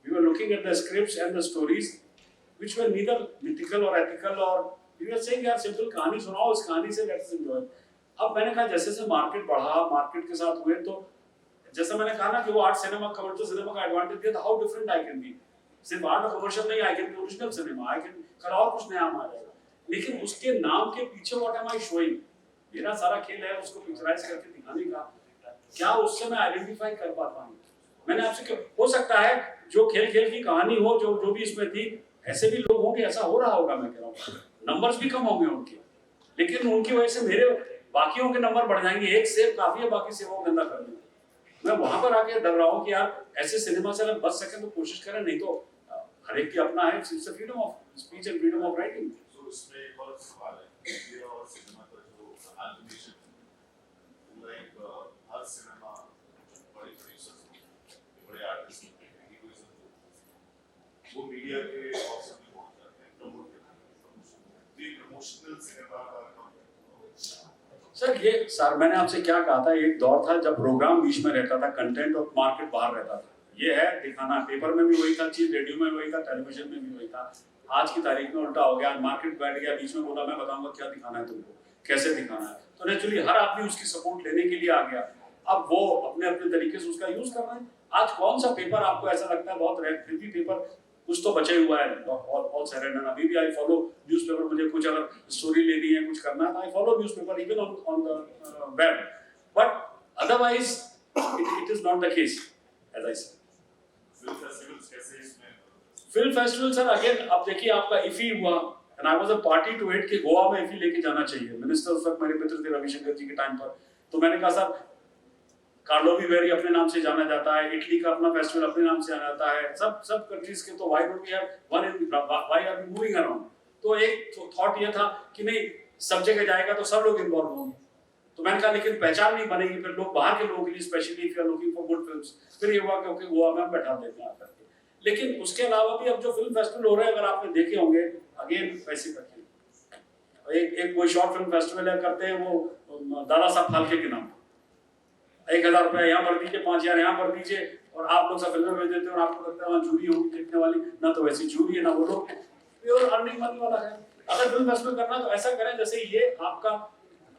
we were looking at the scripts and the stories which were neither mythical or ethical, or we were saying यार सिंपल कहानी सुनाओ, इस कहानी से लेट्स एंजॉय। अब मैंने कहा जैसे जैसे मार्केट बढ़ा, मार्केट के साथ हुए, तो जैसा मैंने कहा ना कि वो आर्ट सिनेमा कमर्शियल सिनेमा का एडवांटेज दिया था, how different I can be, सिर्फ आर्ट और कमर्शियल नहीं, I can be original cinema, I can कल और कुछ नया आ जाएगा। लेकिन उसके नाम के पीछे व्हाट एम आई शोइंग, मेरा सारा खेल है उसको पिक्चराइज करके दिखाने का, क्या उससे मैं आइडेंटिफाई कर पाता हूँ। मैंने आपसे हो सकता है जो खेल खेल की कहानी हो, जो भी इसमें थी, ऐसे भी लोग होंगे, ऐसा हो रहा होगा, मैं कह रहा हूँ नंबर्स भी कम होंगे उनके, लेकिन उनकी वजह से मेरे बाकियों के नंबर बढ़ जाएंगे। एक सेब काफी है, बाकी सेबों को गंदा कर देंगे। मैं वहां पर आके डर रहा हूँ कि यार ऐसे सिनेमा से अगर बच सके तो कोशिश करें, नहीं तो हर एक की अपना है, it's freedom of speech and freedom of writing. तो इसमें एक और सवाल है, मीडिया और सिनेमा का जो एनिमेशन, लाइक हर सिनेमा बड़े प्रोड्यूसर्स, बड़े आर्टिस्ट, वो मीडिया के ऑप्शन में पहुंच जाते हैं, प्रमोट करते हैं, प्रमोशनल सिनेमा का। सर ये सर मैंने आपसे क्या कहा था, एक दौर था जब प्रोग्राम बीच में रहता था, कंटेंट और मार्केट बाहर रहता था। ये है दिखाना, पेपर में भी वही था चीज, रेडियो में वही था, टेलीविजन में भी वही था। आज की तारीख में उल्टा हो गया, मार्केट बैठ गया बीच में, बोला मैं बताऊंगा क्या दिखाना है तुमको, कैसे दिखाना है, तो नेचुरली हर आदमी उसकी सपोर्ट लेने के लिए आ गया। अब वो अपने अपने तरीके से उसका यूज कर रहे हैं। आज कौन सा पेपर आपको ऐसा लगता है बहुत रेयर, फिर भी पेपर कुछ तो बचे हुआ है, ऑल सेरेंडर। अभी भी आई फॉलो न्यूज़पेपर, मुझे कुछ अगर स्टोरी लेनी है, कुछ करना है, I follow newspaper even on the web, but otherwise it is not the case as I said. Film festivals कैसे इसमें? फिल्म फेस्टिवल सर अगेन अब देखिए आपका इफी हुआ, and I was a party to it कि गोवा में इफी लेके जाना चाहिए। मिनिस्टर उस वक्त मेरे मित्र थे रविशंकर जी के टाइम पर, तो मैंने कहा सर कार्लो विवेरी अपने नाम से जाना जाता है, इटली का अपना फेस्टिवल अपने नाम से जाना जाता है, सब कंट्रीज के, तो why don't we have one in, why are we moving around. तो एक थॉट ये था कि नहीं सब जगह जाएगा तो सब लोग इन्वॉल्व होंगे। तो मैंने कहा लेकिन पहचान नहीं बनेगी, फिर लोग बाहर के लोगों के लिए specially if you are looking for good films, फिर ये हुआ कि ओके गोवा में हम बैठा देते हैं आकर के। लेकिन उसके अलावा भी अब जो फिल्म फेस्टिवल हो रहे हैं, अगर आपने देखे होंगे, अगेन पैसे रखें, एक कोई शॉर्ट फिल्म फेस्टिवल है करते हैं वो दादा साहब फाल्के के नाम, 1000 रुपया यहाँ भर दीजिए, 5000 यहाँ भर दीजिए, और आप लोग सब फिल्में भेज देते हैं, और आपको लगता है वहाँ जूरी होगी देखने वाली, ना तो वैसी जूरी है ना वो लोग, प्योर अर्निंग मनी वाला है। अगर फिल्म फेस्टिवल करना तो ऐसा करें जैसे ये आपका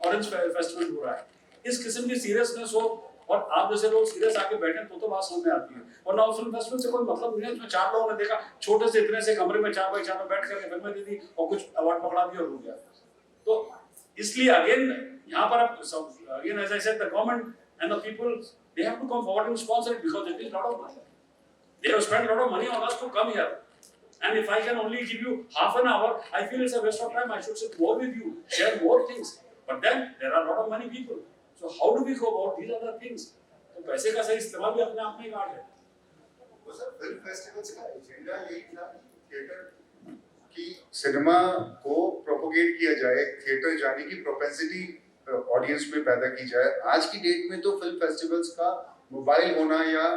ऑरेंज फेस्टिवल हो रहा है, इस किस्म की सीरियसनेस हो, और आप जैसे लोग सीरियस आके बैठे तो बात समझ में आती है। और ना फिल्म फेस्टिवल से कोई मतलब नहीं है, इसमें 4 लोगों ने देखा, छोटे से इतने से कमरे में 4x4 में बैठ करके फिल्में दे दी और कुछ अवार्ड पकड़ा दिया और हो गया। तो इसलिए अगेन यहाँ पर अब again as I said the government and the people, they have to come forward and sponsor it because it is a lot of money. They have spent a lot of money on us to come here. And if I can only give you half an hour, I feel it's a waste of time. I should sit more with you, share more things. But then there are a lot of money people. So how do we go about these other things? तो पैसे का सही इस्तेमाल भी अपने आप में एक आर्ट है। तो सर फिल्म फेस्टिवल्स का एजेंडा यही था थिएटर की सिनेमा को प्रोपोगेट किया जाए, थिएटर जाने की प्रोपेंसिटी ऑडियंस में पैदा की जाए। आज की डेट में तो फिल्म फेस्टिवल्स का मोबाइल होना या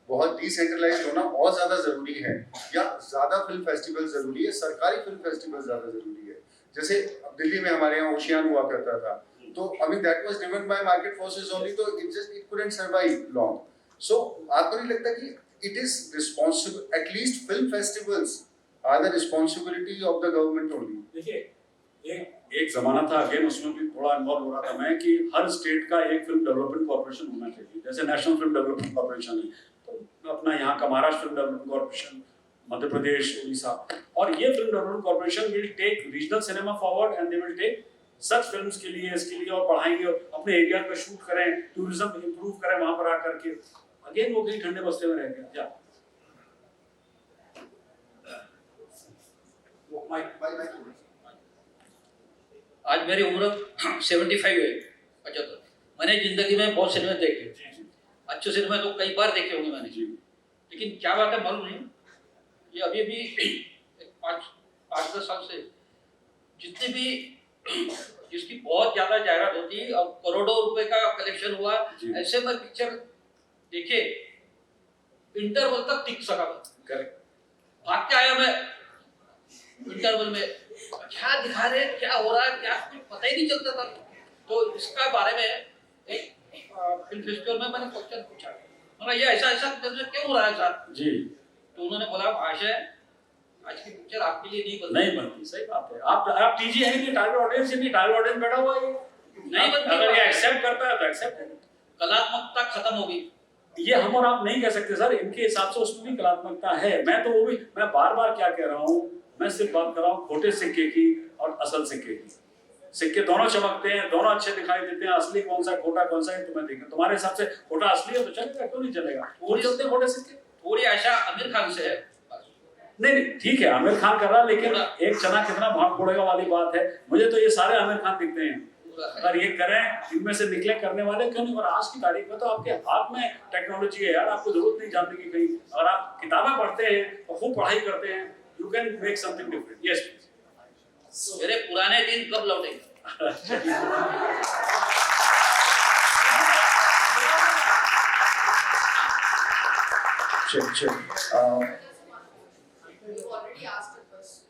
बहुत डिसेंट्रलाइज्ड होना और ज्यादा जरूरी है, या ज्यादा फिल्म फेस्टिवल जरूरी है, सरकारी फिल्म फेस्टिवल ज्यादा जरूरी है। जैसे अब दिल्ली में हमारे यहाँ ओशियान हुआ करता था, तो I mean that was driven by market forces only, तो it couldn't survive long. So आपको नहीं लगता कि it is responsible, at least film festivals are the responsibility of the government only? देखिए एक जमाना था, अगेन उसमें भी थोड़ा इन्वॉल्व हो रहा था मैं, कि हर स्टेट का एक फिल्म डेवलपमेंट कॉर्पोरेशन होना चाहिए। जैसे नेशनल फिल्म डेवलपमेंट कॉर्पोरेशन है, तो अपना यहाँ का Maharashtra film development corporation, Madhya Pradesh, Orissa, और ये film development corporation will take regional cinema forward and they will take such films के लिए, इसके लिए, और पढ़ाएंगे, और अपने एरिया पे शूट करें, टूरिज्म इंप्रूव करें वहां पर आकर के। अगेन वो कहीं ठंडे बस्ते में रह गए क्या? आज मेरी उम्र 75 है, 75। मैंने जिंदगी में बहुत सिनेमा देखे, अच्छे सिनेमा तो कई बार देखे होंगे मैंने, लेकिन क्या बात है मालूम नहीं, ये अभी भी 5-10 साल से जितने भी जिसकी बहुत ज्यादा जायरात होती और करोड़ों रुपए का कलेक्शन हुआ, ऐसे में पिक्चर देखे इंटरवल तक टिक सका। भाग के आया मैं इंटरवल में, क्या दिखा रहे, क्या हो रहा है, क्या कुछ पता ही नहीं चलता था। तो इसका बारे में एक फिल्म फेस्टिवल में मैंने क्वेश्चन पूछा, मतलब ये ऐसा क्यों हो रहा है सर जी? तो उन्होंने बोला भाषा आज की पिक्चर आपके लिए नहीं बनती। सही बात है। आप टीजी है नहीं, टारगेट ऑडियंस नहीं, टारगेट ऑडियंस बैठा हुआ है, नहीं बनती। अगर ये एक्सेप्ट करता है तो एक्सेप्ट है। कलात्मकता खत्म होगी, ये हम और आप नहीं कह सकते सर, इनके हिसाब से उसमें भी कलात्मकता है। मैं बार-बार क्या कह रहा हूँ, मैं सिर्फ बात कर रहा हूँ खोटे सिक्के की और असल सिक्के की। सिक्के दोनों चमकते हैं, दोनों अच्छे दिखाई देते हैं, असली कौन सा खोटा कौन सा है तुम्हें देखना। तुम्हारे हिसाब से खोटा असली है तो चलेगा, क्यों नहीं चलेगा? वो चलते हैं खोटे सिक्के। थोड़ी आशा आमिर खान से है। नहीं ठीक है, आमिर खान कर रहा, लेकिन एक चना कितना भाग पड़ेगा वाली बात है। मुझे तो ये सारे आमिर खान दिखते हैं, अगर ये करें, इनमें से निकले करने वाले क्यों नहीं। और आज की तारीख में तो आपके हाथ में टेक्नोलॉजी है यार, आपको जरूरत नहीं जानने की कहीं। अगर आप किताबें पढ़ते हैं और खूब पढ़ाई करते हैं, you can make something different. Yes मेरे पुराने दिन कब लौटेंगे? Sure. You already asked a question.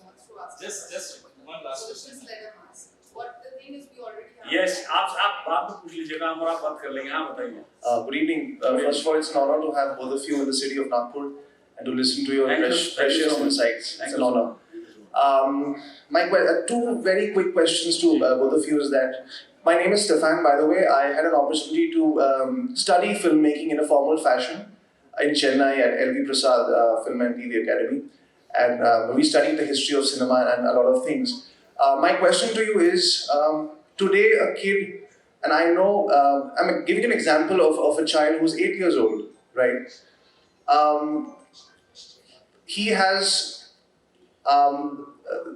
Wants to ask. Just one last So question. just let him ask. What the thing is, we already have. Yes, आप बात में पूछ लीजिएगा, हम और आप बात कर लेंगे। हाँ बताइए। Good evening. First of all, it's an honor to have both of you in the city of Nagpur and to listen to your Thank you. Thank you precious so much. insights. Thank It's you an so honor. Two very quick questions to both of you is that my name is Stefan, by the way. I had an opportunity to study filmmaking in a formal fashion in Chennai at L.V. Prasad Film and TV Academy. And we studied the history of cinema and a lot of things. My question to you is, today a kid, and I know, I'm giving an example of a child who's 8 years old, right? He has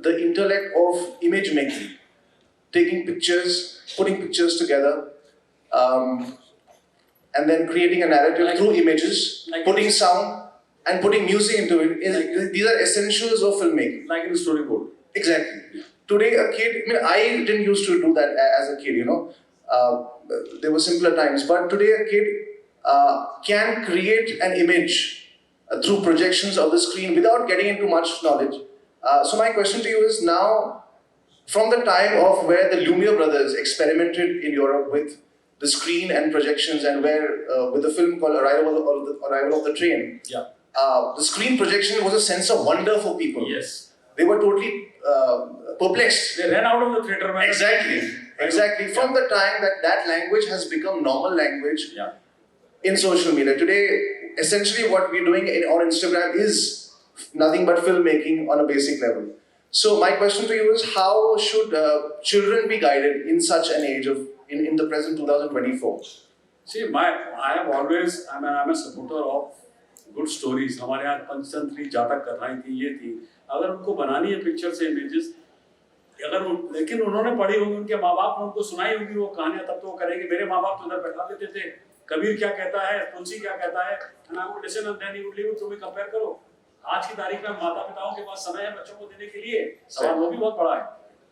the intellect of image making, taking pictures, putting pictures together, and then creating a narrative through images, putting sound and putting music into it. These are essentials of filmmaking. Like in storyboard. Exactly. Today a kid, I didn't used to do that as a kid, there were simpler times, but today a kid can create an image through projections of the screen without getting into much knowledge. So my question to you is now, from the time of where the Lumiere brothers experimented in Europe with the screen and projections, and where with a film called Arrival of the Train, the screen projection was a sense of wonder for people. Yes. They were totally perplexed. They ran out of the theater. Exactly. From the time that language has become normal language in social media. Today, essentially what we're doing on Instagram is nothing but filmmaking on a basic level. So my question to you is, how should children be guided in such an age in the present 2024? See, I'm a supporter of good stories. हमारे यहाँ पंचतंत्री जातक कथाएं थी, ये थी। अगर उनको बनानी है पिक्चर से इमेजेस, लेकिन उन्होंने पढ़ी होंगी, उनके माँ बाप ने उनको सुनाई होगी वो कहानियां, तब तो वो करेंगे। मेरे माँ बाप तो उधर बैठा देते थे कबीर क्या कहता है, तुलसी क्या कहता है, and I would listen and then he would leave it to me, compare करो। आज की तारीख में माता पिताओं के पास समय है बच्चों को देने के लिए, सवाल वो भी बहुत बड़ा है।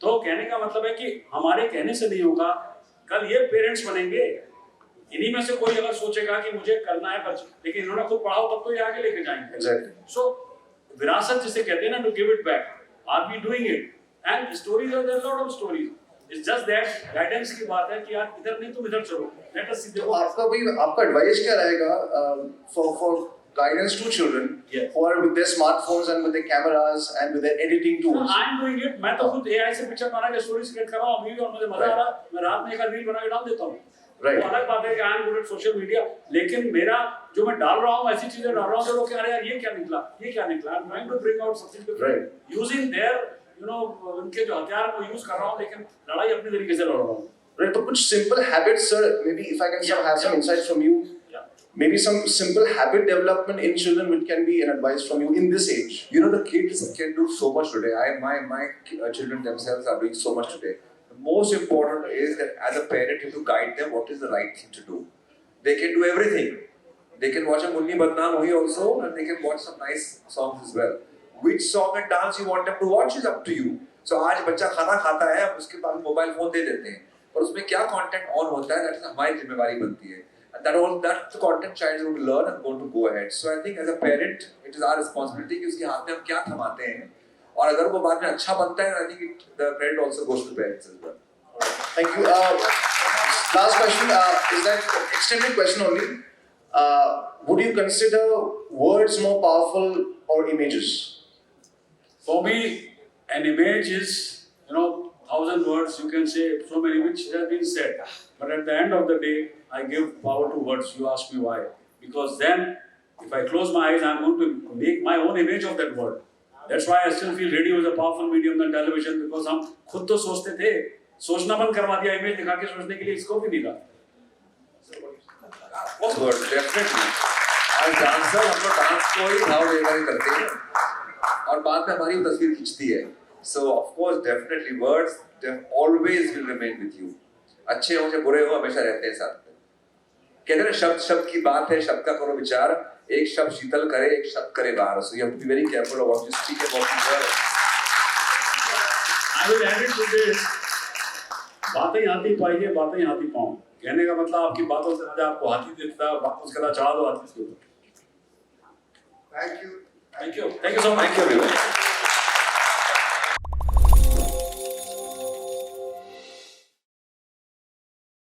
तो कहने का मतलब है कि हमारे कहने से नहीं होगा, कल ये पेरेंट्स बनेंगे, इन्हीं में से कोई अगर सोचेगा कि मुझे करना है बच्चे, लेकिन इन्होंने खुद पढ़ाओ तब तो ये आगे लेके जाएंगे। Exactly. So विरासत जिसे कहते हैं ना, to give it back, are we doing it? And stories are there, lot of stories. It's just that guidance की बात है कि यार इधर नहीं तुम इधर चलो, let us see तो देखो। आपका एडवाइस क्या रहेगा for guidance to children Yes. who are with their smartphones and with their cameras and with their editing So tools? I'm doing it, मैं तो खुद AI से पिक्चर बना के स्टोरीज क्रिएट कर रहा हूँ अभी भी, और मुझे मजा आ रहा है। मैं रात में एक रील बना के डाल देता हूँ। Right. वो अलग बात है कि I am good at social media, लेकिन मेरा जो मैं डाल रहा हूँ ऐसी चीजें डाल रहा हूँ जो लोग कह रहे हैं यार ये क्या निकला, ये क्या निकला। I am trying to bring out something different using their उनके जो हथियार को यूज कर रहा हूँ, लेकिन लड़ाई अपनी तरीके से लड़ रहा हूँ। Right, तो कुछ simple habits, sir. Maybe if I can have some insights from you. Yeah. Maybe some simple habit development in children, which can be an advice from you in this age. You know, the kids can do so much today. My children themselves are doing so much today. The most important is that as a parent, you have to guide them what is the right thing to do. They can do everything. They can watch a Munni Badnaam movie also, and they can watch some nice songs as well. Which song and dance you want them to watch is up to you. So आज बच्चा खाना खाता है, उसके बाद मोबाइल फोन दे देते हैं, पर उसमें क्या कंटेंट ऑन होता है, दैट हमारी जिम्मेवारी बनती है। And that the content child is going to learn and going to go ahead. So I think as a parent, it is our responsibility कि उसके हाथ में हम क्या थमाते हैं, और अगर वो बाद में अच्छा बनता है, I think the credit also goes to parents as well. Thank you. Last question is that extended question only. Would you consider words more powerful or images? For me, an image is, 1,000 words, you can say so many which has been said. But at the end of the day, I give power to words. You ask me why. Because then, if I close my eyes, I'm going to make my own image of that word. That's why I still feel radio is a powerful medium than television, because हम खुद तो सोचते थे, सोचना बंद करवा दिया, इमेज दिखा के सोचने के लिए इसको भी नहीं था। Good, definitely. As dancer, हम लोग डांस को ही भाव लेकर ही करते हैं, और बाद में हमारी वो तस्वीर खींचती है। So of course, definitely words always will remain with you. अच्छे हो चाहे बुरे हो, हमेशा रहते हैं साथ में। कहते हैं शब्द शब्द की बात है, शब्द का करो विचार, एक शब्द शीतल करे, एक शब्द करे बाहर। So you have to be very careful about what you speak about your words. I will add it to this. बातें हाथी पाइए, बातें हाथी पाऊं। कहने का मतलब आपकी बातों से ज्यादा आपको हाथी देता है, उसके बाद चढ़ा दो हाथी के ऊपर। Thank you. Thank you so much. Thank you everyone.